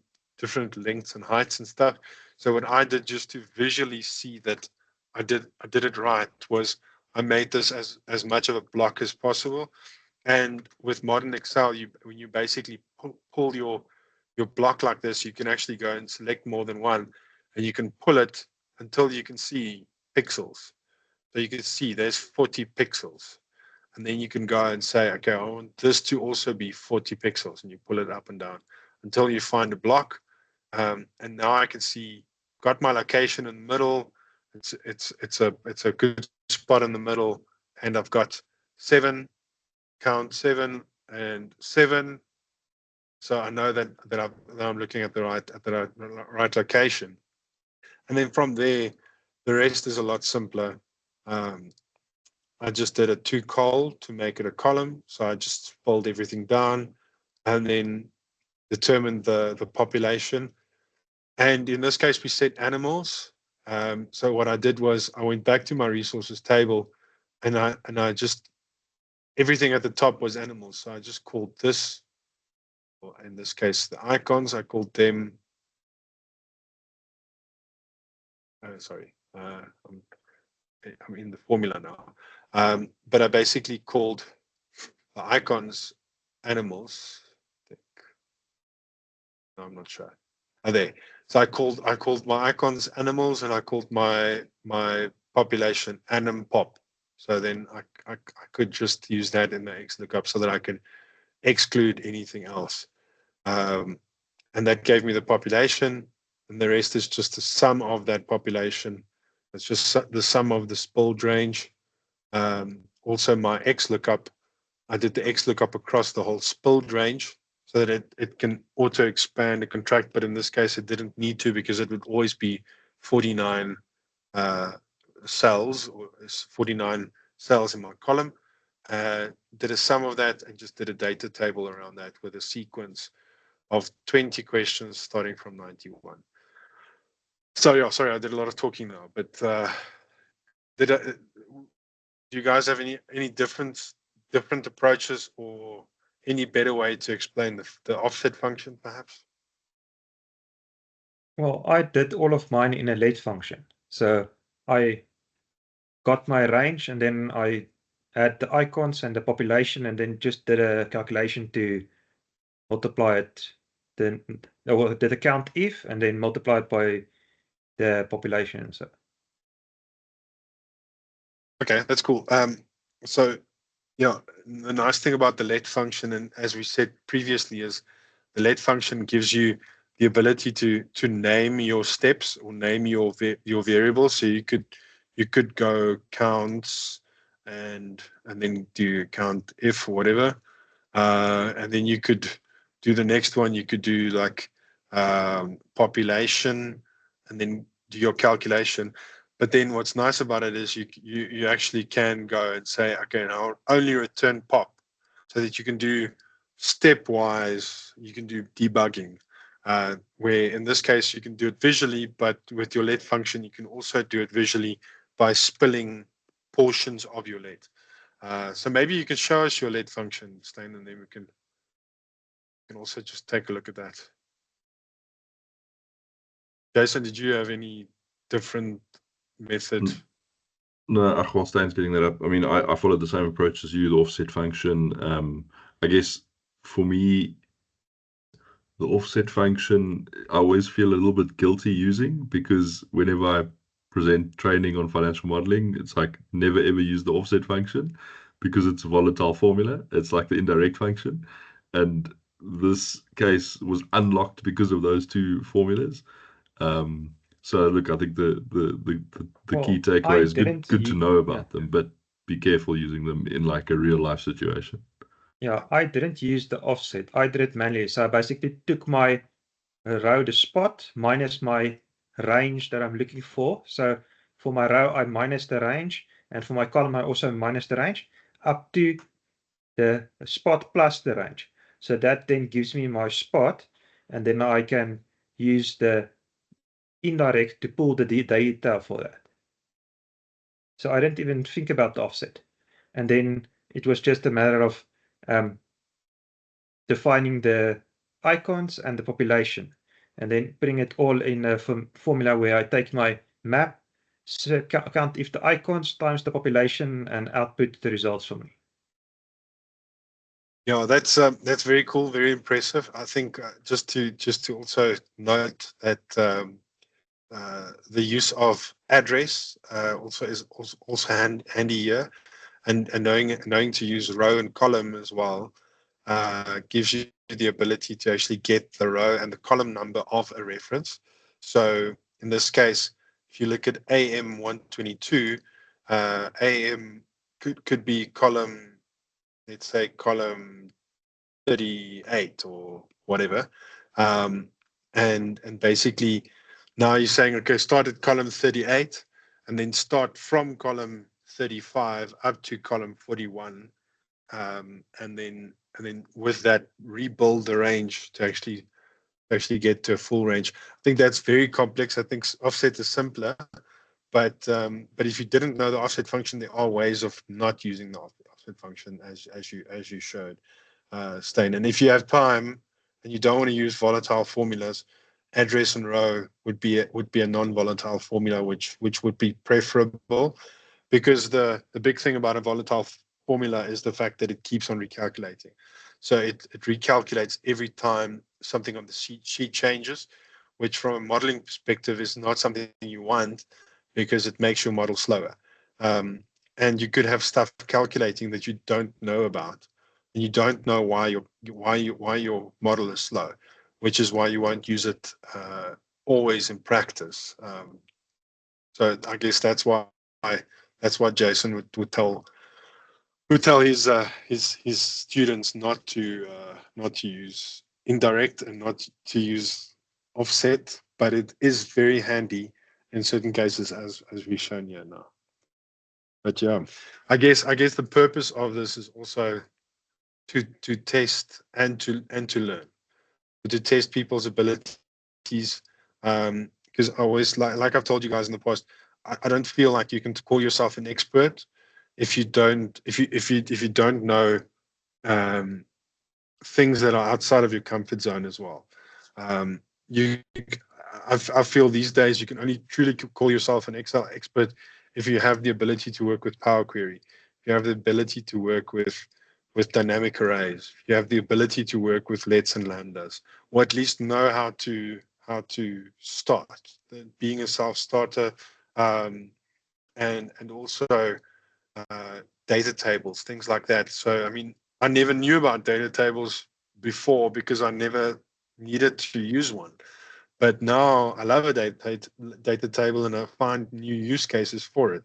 lengths and heights and stuff. So what I did, just to visually see that I did it right, was I made this as much of a block as possible. And with modern Excel, when you basically pull your block like this, you can actually go and select more than one, and you can pull it until you can see pixels. So you can see there's 40 pixels. And then you can go and say, okay, I want this to also be 40 pixels. And you pull it up and down until you find a block. And now I can see, got my location in the middle. It's a good spot in the middle. And I've got 7, count 7 and 7. So I know that I'm looking at the right location. And then from there, the rest is a lot simpler. I just did a 2-col to make it a column. So I just fold everything down and then determined the population. And in this case, we set animals. So what I did was I went back to my resources table, and I just, everything at the top was animals. So I just called this, or in this case, the icons, I called them, I'm in the formula now. But I basically called the icons animals. No, I'm not sure. Are they? So I called my icons animals, and I called my population animpop. So then I could just use that in the XLOOKUP so that I could exclude anything else. And that gave me the population, and the rest is just the sum of that population. It's just the sum of the spilled range. Also my XLOOKUP, I did the XLOOKUP across the whole spilled range so that it can auto expand and contract, but in this case it didn't need to, because it would always be 49 cells, or 49 cells in my column. Did a sum of that and just did a data table around that with a sequence of 20 questions starting from 91. So yeah, sorry, I did a lot of talking now, but do you guys have any different approaches, or any better way to explain the offset function, perhaps? Well, I did all of mine in a let function. So I got my range, and then I had the icons and the population, and then just did a calculation to multiply it. Then did a count if, and then multiply it by the population. So Okay, that's cool. So yeah, the nice thing about the let function, and as we said previously, is the let function gives you the ability to name your steps or name your variables. So you could go counts and then do count if or whatever, and then you could do the next one. You could do like population, and then do your calculation. But then what's nice about it is you actually can go and say, okay, I'll only return pop, so that you can do stepwise. You can do debugging, where in this case you can do it visually, but with your let function you can also do it visually by spilling portions of your let. So maybe you can show us your let function, Steyn, and then we can also just take a look at that. Jason, did you have any different method? No, while Steyn's getting that up, I mean, I followed the same approach as you, the offset function. I guess for me, the offset function, I always feel a little bit guilty using, because whenever I present training on financial modeling, it's like never ever use the offset function, because it's a volatile formula. It's like the indirect function. And this case was unlocked because of those two formulas. So look, I think the key takeaway is good to know about them, but be careful using them in like a real life situation. Yeah, I didn't use the offset. I did it manually. So I basically took my row, the spot, minus my range that I'm looking for. So for my row, I minus the range. And for my column, I also minus the range up to the spot plus the range. So that then gives me my spot. And then I can use the indirect to pull the data for that. So I didn't even think about the offset. And then it was just a matter of defining the icons and the population, and then putting it all in a formula where I take my map, count if the icons times the population, and output the results for me. Yeah, that's very cool, very impressive. I think just to also note that the use of address also is also handy here, and knowing to use row and column as well gives you the ability to actually get the row and the column number of a reference. So in this case, if you look at AM 122, AM could be column, let's say column 38 or whatever, and basically now you're saying, okay, start at column 38 and then start from column 35 up to column 41, and then with that rebuild the range to actually get to a full range. I think that's very complex. I think offset is simpler, but if you didn't know the offset function, there are ways of not using the offset function as you showed, Steyn. And if you have time and you don't want to use volatile formulas, address and row would be a non-volatile formula, which would be preferable, because the big thing about a volatile formula is the fact that it keeps on recalculating. So it recalculates every time something on the sheet changes, which from a modeling perspective is not something you want, because it makes your model slower. And you could have stuff calculating that you don't know about, and you don't know why your model is slow, which is why you won't use it always in practice. So I guess that's why Jason would tell his students not to use indirect and not to use offset, but it is very handy in certain cases, as we've shown here now. But yeah, I guess the purpose of this is also to test and to learn, to test people's abilities. Because I always, like I've told you guys in the past, I don't feel like you can call yourself an expert if you don't know things that are outside of your comfort zone as well. I feel these days you can only truly call yourself an Excel expert if you have the ability to work with Power Query, if you have the ability to work with dynamic arrays, if you have the ability to work with lets and lambdas, or at least know how to start, being a self-starter, and also data tables, things like that. So I mean, I never knew about data tables before because I never needed to use one. But now I love a data table, and I find new use cases for it.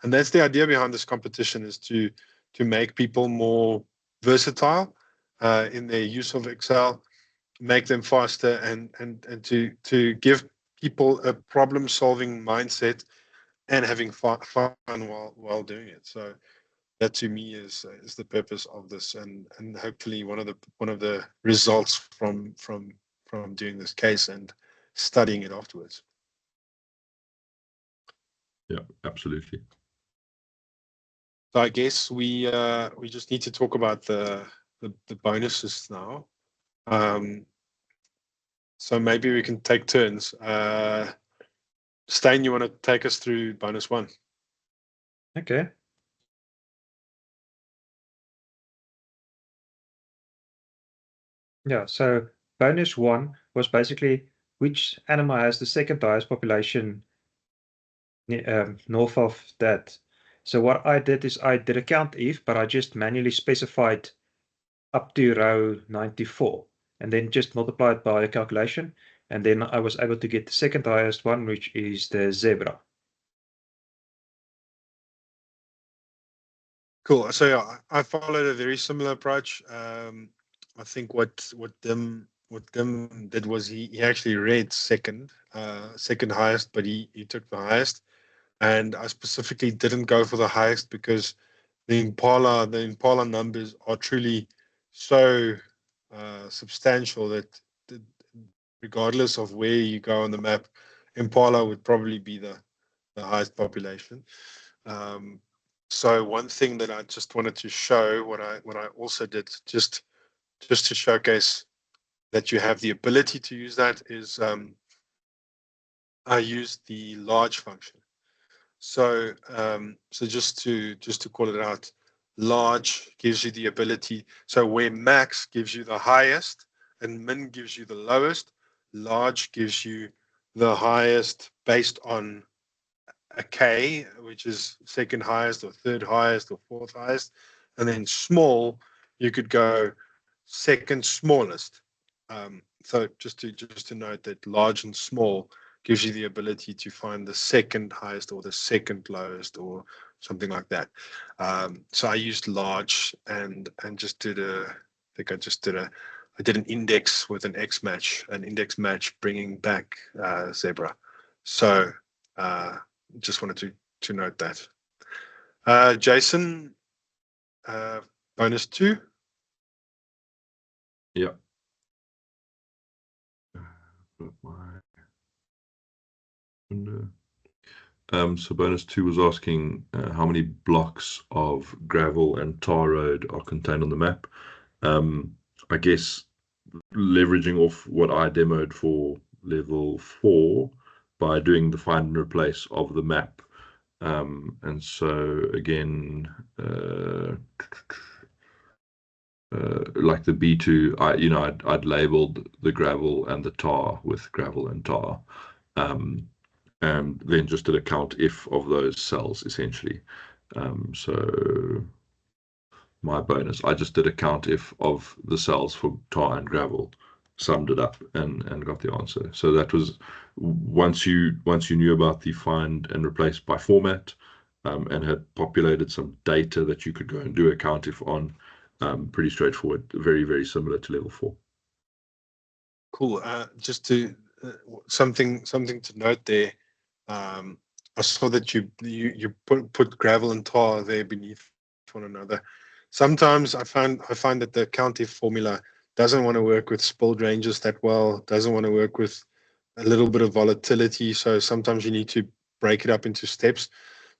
And that's the idea behind this competition, is to make people more versatile in their use of Excel, make them faster, and to give people a problem-solving mindset and having fun while doing it. So that to me is the purpose of this, and hopefully one of the results from doing this case and studying it afterwards. Yeah, absolutely. So I guess we just need to talk about the bonuses now. So maybe we can take turns. Steyn, you want to take us through bonus one? Okay. Yeah, so bonus one was basically which animal has the second highest population north of that. So what I did is I did a count if, but I just manually specified up to row 94 and then just multiplied by a calculation. And then I was able to get the second highest one, which is the zebra. Cool. So yeah, I followed a very similar approach. I think what Dim did was he actually read second highest, but he took the highest. And I specifically didn't go for the highest because the Impala numbers are truly so substantial that regardless of where you go on the map, Impala would probably be the highest population. So one thing that I just wanted to show, what I also did, just to showcase that you have the ability to use that, is I used the large function. So so just to call it out, large gives you the ability. So where max gives you the highest and min gives you the lowest, large gives you the highest based on a K, which is second highest or third highest or fourth highest, and then small, you could go second smallest. So just to note that large and small gives you the ability to find the second highest or the second lowest or something like that. So I used large and just did I did an index with an index match bringing back zebra. So just wanted to note that. Jason, bonus 2. Yeah. So bonus 2 was asking how many blocks of gravel and tar road are contained on the map. I guess leveraging off what I demoed for level 4 by doing the find and replace of the map. And so again, like the B2, I'd labeled the gravel and the tar with gravel and tar, and then just did a count if of those cells essentially. So my bonus, I just did a count if of the cells for tar and gravel, summed it up and got the answer. So that was once you knew about the find and replace by format, and had populated some data that you could go and do a count if on. Pretty straightforward, very, very similar to level 4. Cool. Just to something to note there. I saw that you put gravel and tar there beneath one another. Sometimes I find that the count if formula doesn't want to work with spilled ranges that well. Doesn't want to work with a little bit of volatility. So sometimes you need to break it up into steps.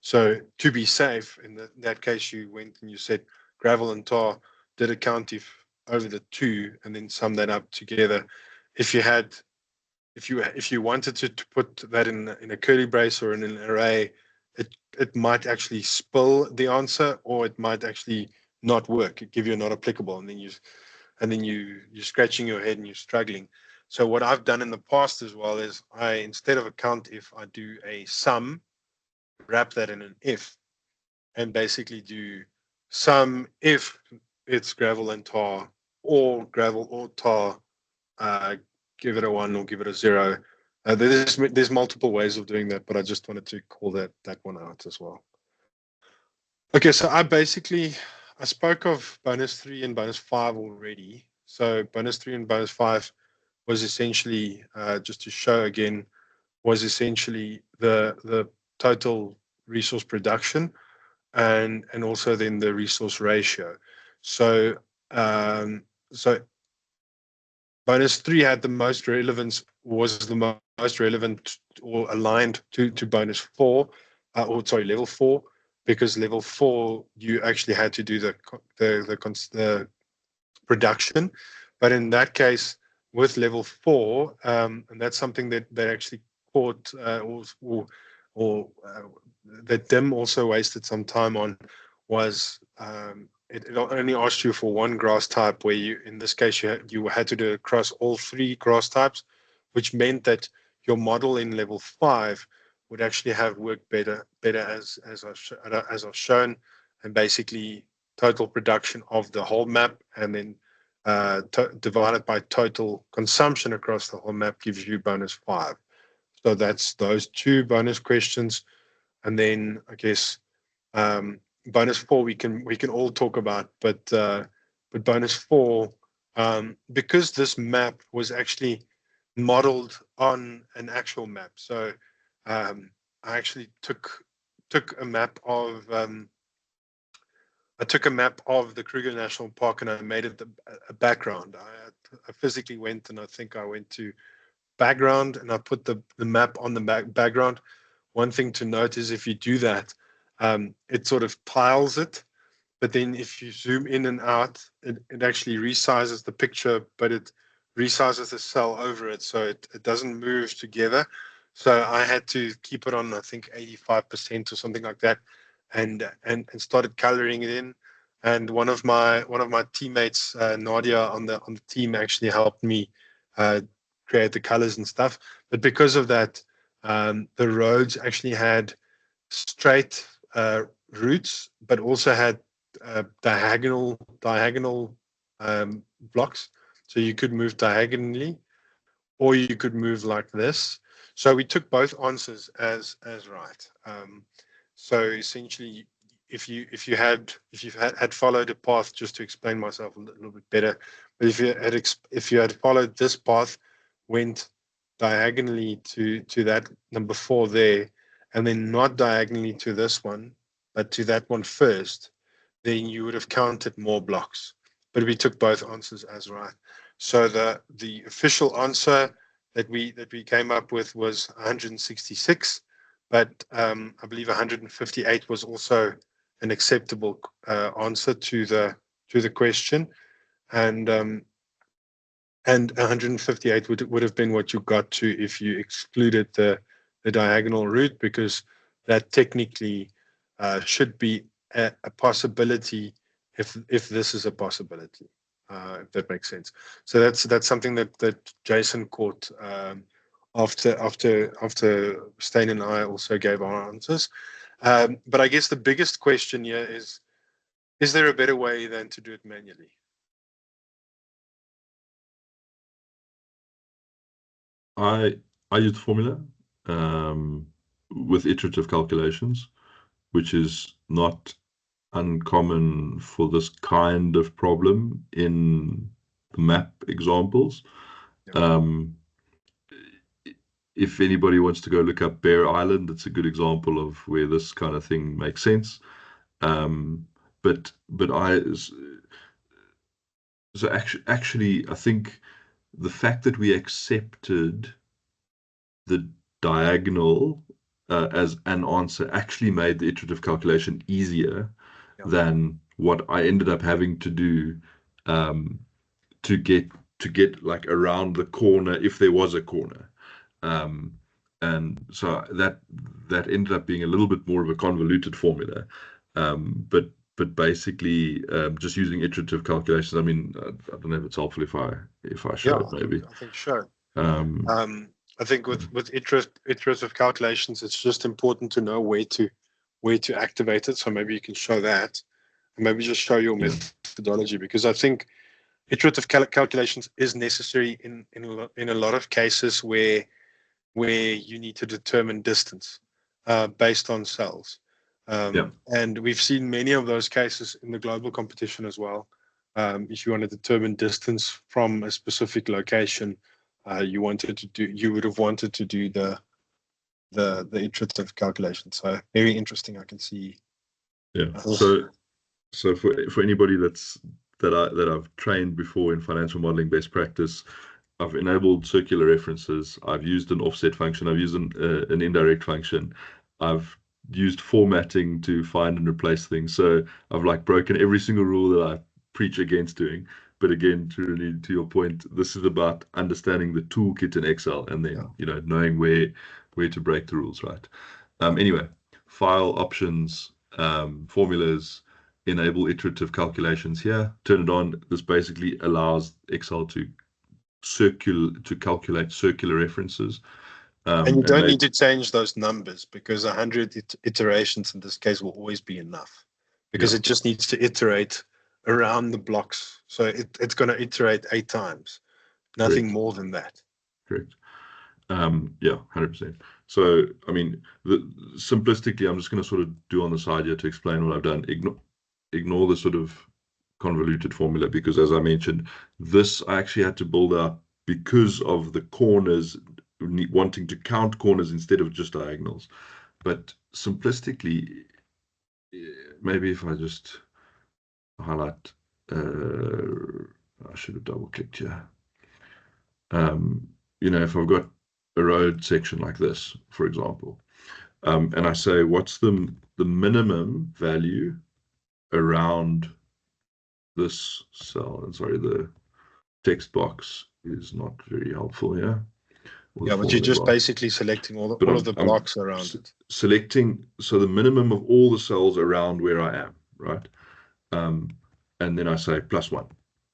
So to be safe, in that case, you went and you said gravel and tar, did a count if over the 2, and then sum that up together. If you wanted to put that in a curly brace or in an array, it might actually spill the answer, or it might actually not work, give you a not applicable, and then you're scratching your head and you're struggling. So what I've done in the past as well is I, instead of a count if, I do a sum, wrap that in an if, and basically do sum if it's gravel and tar, or gravel or tar, give it a 1 or give it a 0. There's multiple ways of doing that, but I just wanted to call that one out as well. Okay, so I spoke of bonus 3 and bonus 5 already. So bonus 3 and bonus 5 was essentially, just to show again, was essentially the total resource production and also then the resource ratio. So so bonus 3 had the most relevance, was the most relevant or aligned to bonus 4, or sorry, level 4, because level 4 you actually had to do the production. But in that case, with level 4, and that's something that actually caught or that Dim also wasted some time on, was it only asked you for one grass type, where you, in this case, you had to do it across all 3 grass types, which meant that your model in level 5 would actually have worked better as I've shown, and basically total production of the whole map, and then divided by total consumption across the whole map gives you bonus 5. So that's those 2 bonus questions, and then I guess bonus 4 we can all talk about, but bonus 4, because this map was actually modeled on an actual map. So I actually took a map of the Kruger National Park, and I made it a background. I physically went, and I think I went to background, and I put the map on the background. One thing to note is if you do that, it sort of tiles it, but then if you zoom in and out, it actually resizes the picture, but it resizes the cell over it, so it doesn't move together. So I had to keep it on, I think, 85% or something like that, and started coloring it in. And one of my teammates, Nadia, on the team, actually helped me create the colors and stuff. But because of that, the roads actually had straight routes, but also had diagonal blocks. So you could move diagonally, or you could move like this. So we took both answers as right. So essentially, if you had followed a path, just to explain myself a little bit better, but if you had followed this path, went diagonally to that number 4 there, and then not diagonally to this one, but to that one first, then you would have counted more blocks. But we took both answers as right. So the official answer that we came up with was 166, but I believe 158 was also an acceptable answer to the question, and 158 would have been what you got to if you excluded the diagonal route, because that technically should be a possibility if this is a possibility, if that makes sense. So that's something that Jason caught after Steyn and I also gave our answers. But I guess the biggest question here is there a better way than to do it manually? I used formula with iterative calculations, which is not uncommon for this kind of problem in the map examples. Yeah. If anybody wants to go look up Bear Island, it's a good example of where this kind of thing makes sense. But actually, I think the fact that we accepted the diagonal as an answer actually made the iterative calculation easier than what I ended up having to do to get like around the corner if there was a corner. And so that ended up being a little bit more of a convoluted formula. But basically, just using iterative calculations. I mean, I don't know if it's helpful if I show it maybe. I think sure. I think with iterative calculations, it's just important to know where to activate it. So maybe you can show that, and maybe just show your methodology, because I think iterative calculations is necessary in a lot of cases where you need to determine distance based on cells. And we've seen many of those cases in the global competition as well. If you want to determine distance from a specific location, you would have wanted to do the iterative calculation. So very interesting. I can see. Yeah. So for anybody that I've trained before in financial modeling best practice, I've enabled circular references. I've used an offset function. I've used an indirect function. I've used formatting to find and replace things. So I've like broken every single rule that I preach against doing. But again, to your point, this is about understanding the toolkit in Excel and then knowing where to break the rules, right? Anyway, file options, formulas, enable iterative calculations here. Turn it on. This basically allows Excel to calculate circular references. And you don't need to change those numbers, because 100 iterations in this case will always be enough, because it just needs to iterate around the blocks. So it's going to iterate 8 times, nothing more than that. Correct. Yeah, 100%. So, I mean, simplistically, I'm just going to sort of do on the side here to explain what I've done. Ignore the sort of convoluted formula, because as I mentioned, this I actually had to build up because of the corners, wanting to count corners instead of just diagonals. But simplistically, maybe if I just highlight, I should have double clicked here. You know, if I've got a road section like this, for example, and I say, what's the minimum value around this cell? And sorry, the text box is not very helpful here. Yeah, but you're just basically selecting all of the blocks around it. Selecting, so the minimum of all the cells around where I am, right? And then I say +1.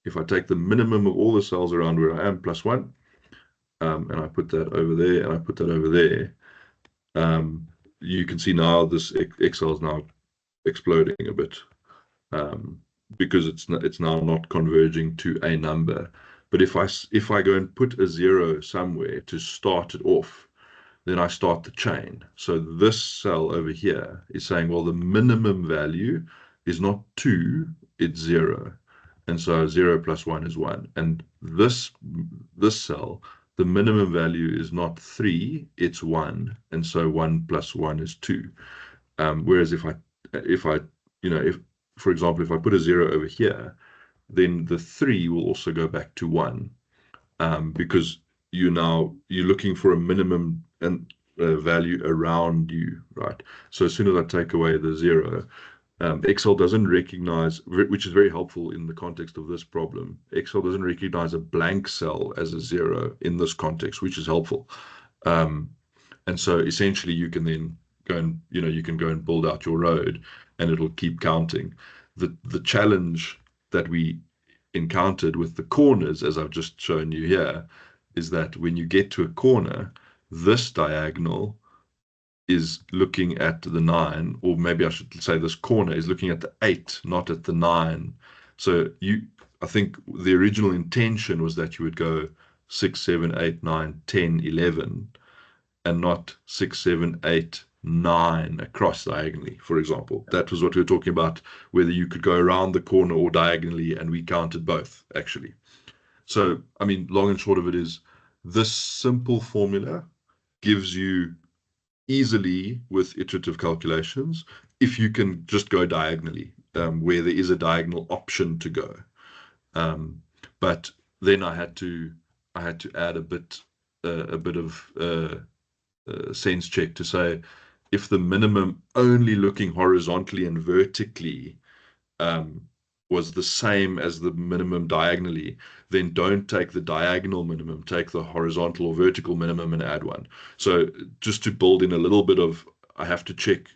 If I take the minimum of all the cells around where I am, +1, and I put that over there, and I put that over there, you can see now this Excel is now exploding a bit, because it's now not converging to a number. But if I go and put a 0 somewhere to start it off, then I start the chain. So this cell over here is saying, well, the minimum value is not 2, it's 0. And so 0 + 1 is 1. And this cell, the minimum value is not 3, it's 1. And so 1 + 1 is 2. Whereas if for example, if I put a 0 over here, then the 3 will also go back to 1, because you're looking for a minimum and value around you, right? So as soon as I take away the 0, Excel doesn't recognize, which is very helpful in the context of this problem, Excel doesn't recognize a blank cell as a 0 in this context, which is helpful. And so essentially you can then go and, you can go and build out your road, and it'll keep counting. The challenge that we encountered with the corners, as I've just shown you here, is that when you get to a corner, this diagonal is looking at the 9, or maybe I should say this corner is looking at the 8, not at the 9. So I think the original intention was that you would go 6, 7, 8, 9, 10, 11, and not 6, 7, 8, 9 across diagonally, for example. That was what we were talking about, whether you could go around the corner or diagonally, and we counted both, actually. So, I mean, long and short of it is, this simple formula gives you easily with iterative calculations, if you can just go diagonally, where there is a diagonal option to go. But then I had to add a bit of sense check to say, if the minimum only looking horizontally and vertically was the same as the minimum diagonally, then don't take the diagonal minimum, take the horizontal or vertical minimum and add 1. So just to build in a little bit of, I have to check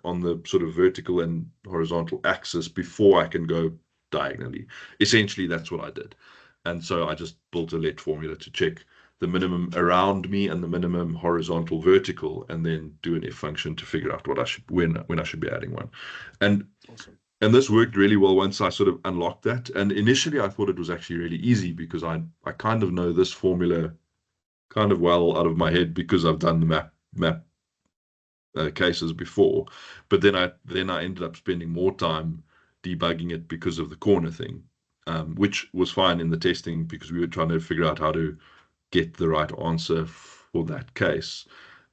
on the sort of vertical and horizontal axis before I can go diagonally. Essentially, that's what I did. And so I just built a let formula to check the minimum around me and the minimum horizontal vertical, and then do an if function to figure out what I should, when I should be adding 1. And awesome. And this worked really well once I sort of unlocked that. And initially I thought it was actually really easy, because I kind of know this formula kind of well out of my head, because I've done the map cases before. But then I ended up spending more time debugging it because of the corner thing, which was fine in the testing, because we were trying to figure out how to get the right answer for that case.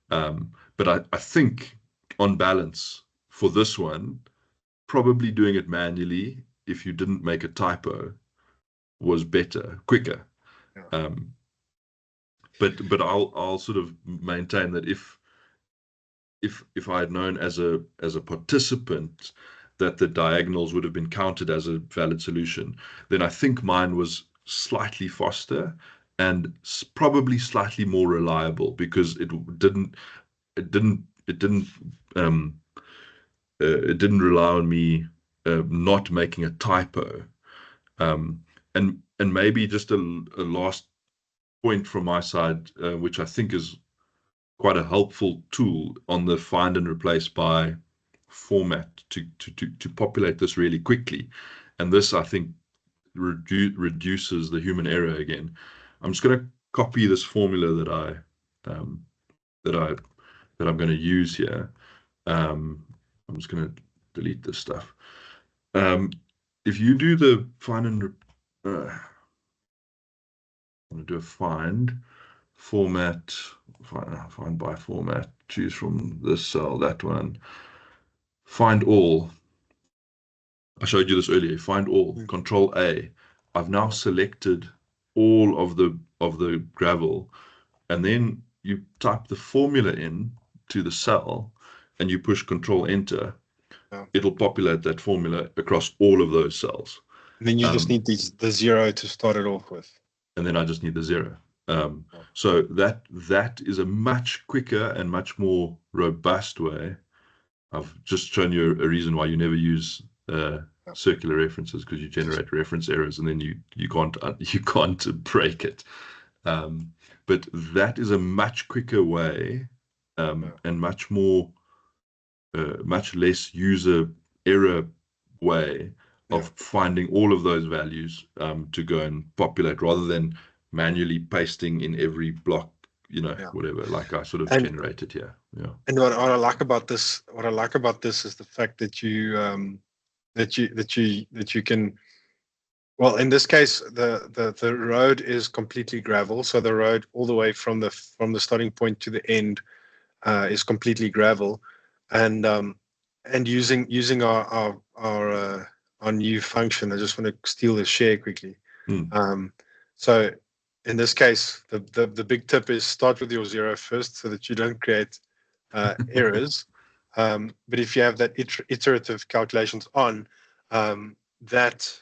But I think on balance for this one, probably doing it manually, if you didn't make a typo, was better, quicker. Yeah. But I'll sort of maintain that if I had known as a participant that the diagonals would have been counted as a valid solution, then I think mine was slightly faster and probably slightly more reliable, because it didn't rely on me not making a typo. And maybe just a last point from my side, which I think is quite a helpful tool on the find and replace by format to populate this really quickly. And this, I think, reduces the human error again. I'm just going to copy this formula that I'm going to use here. I'm just going to delete this stuff. If you do the find and I'm going to do a find format, find by format, choose from this cell, that one, find all. I showed you this earlier. Find all, Control A. I've now selected all of the gravel, and then you type the formula in to the cell and you push Control Enter. It'll populate that formula across all of those cells. And then you just need the 0 to start it off with. And then I just need the 0. So that is a much quicker and much more robust way. I've just shown you a reason why you never use circular references, because you generate reference errors and then you can't break it. But that is a much quicker way and much less user error way of finding all of those values to go and populate, rather than manually pasting in every block, whatever, like I sort of generated here. Yeah. And what I like about this is the fact that you can, well, in this case, the road is completely gravel. So the road all the way from the starting point to the end is completely gravel, and using our new function. I just want to steal the share quickly. So in this case, the big tip is start with your 0 first, so that you don't create errors. But if you have that iterative calculations on, that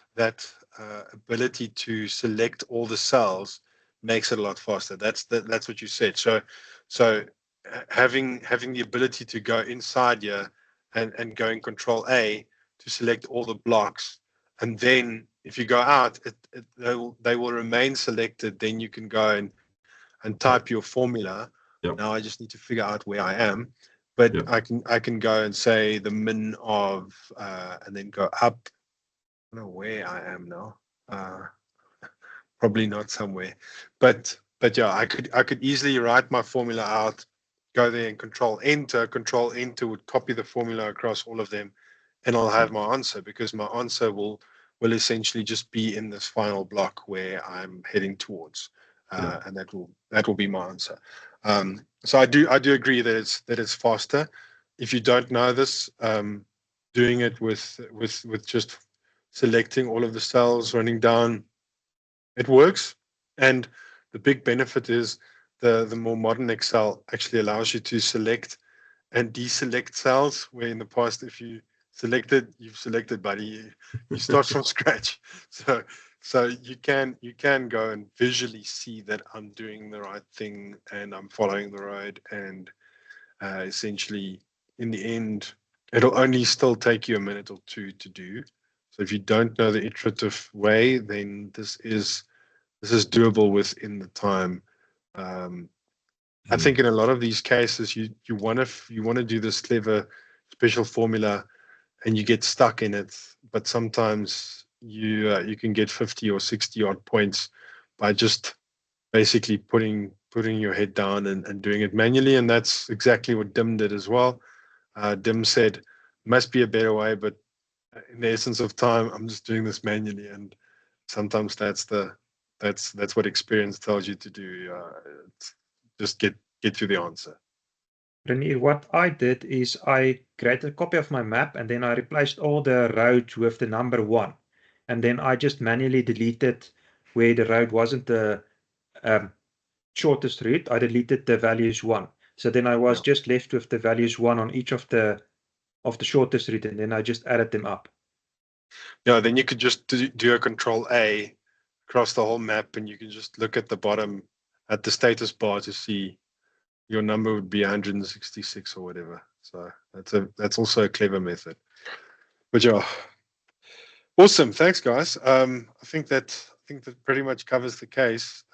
ability to select all the cells makes it a lot faster. That's what you said. So having the ability to go inside here and go in Control A to select all the blocks, and then if you go out, they will remain selected. Then you can go and type your formula. Now I just need to figure out where I am, but I can go and say the min of and then go up. I don't know where I am now. Probably not somewhere, but yeah, I could easily write my formula out, go there and Control Enter. Control Enter would copy the formula across all of them, and I'll have my answer, because my answer will essentially just be in this final block where I'm heading towards, and that will be my answer. So I do agree that it's faster. If you don't know this, doing it with just selecting all of the cells, running down, it works. And the big benefit is the more modern Excel actually allows you to select and deselect cells, where in the past, if you selected, you've selected, buddy. You start from scratch. So you can go and visually see that I'm doing the right thing and I'm following the road, and essentially in the end, it'll only still take you a minute or two to do. So if you don't know the iterative way, then this is doable within the time. I think in a lot of these cases, you want to do this clever special formula, and you get stuck in it. But sometimes you can get 50 or 60 odd points by just basically putting your head down and doing it manually. And that's exactly what Dim did as well. Dim said, must be a better way, but in the essence of time, I'm just doing this manually. And sometimes that's what experience tells you to do. Just get to the answer. Renier, what I did is I created a copy of my map, and then I replaced all the roads with the number 1. And then I just manually deleted where the road wasn't the shortest route. I deleted the values 1. So then I was just left with the values 1 on each of the shortest route, and then I just added them up. Yeah, then you could just do a Control A across the whole map, and you can just look at the bottom at the status bar to see your number would be 166 or whatever. So that's also a clever method. But yeah, awesome. Thanks, guys. I think that pretty much covers the case.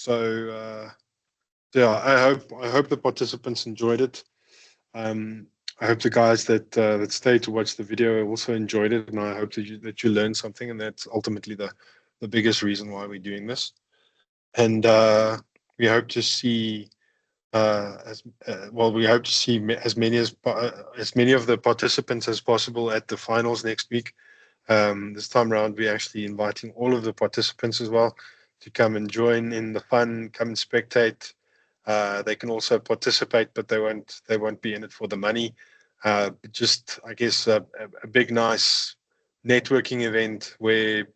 Yeah, I hope the participants enjoyed it. I hope the guys that stayed to watch the video also enjoyed it, and I hope that you learned something, and that's ultimately the biggest reason why we're doing this. And we hope to see we hope to see as many of the participants as possible at the finals next week. This time around, we're actually inviting all of the participants as well to come and join in the fun, come and spectate. They can also participate, but they won't be in it for the money. Just, I guess, a big, nice networking event where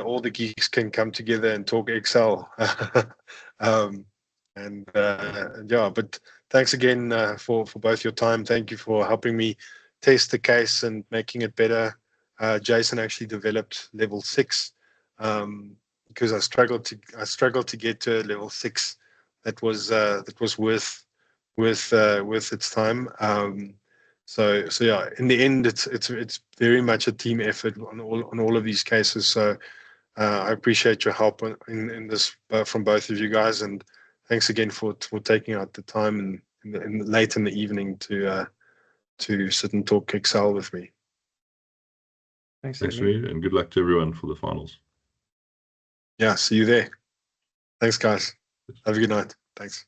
all the geeks can come together and talk Excel. Yeah, but thanks again for both your time. Thank you for helping me test the case and making it better. Jason actually developed level 6 because I struggled to get to level 6 that was worth its time. So yeah, in the end, it's very much a team effort on all of these cases. So I appreciate your help in this from both of you guys, and thanks again for taking out the time late in the evening to sit and talk Excel with me. Thanks, Thanks, Renier. Renier, and good luck to everyone for the finals. Yeah, see you there. Thanks, guys. Have a good night. Thanks.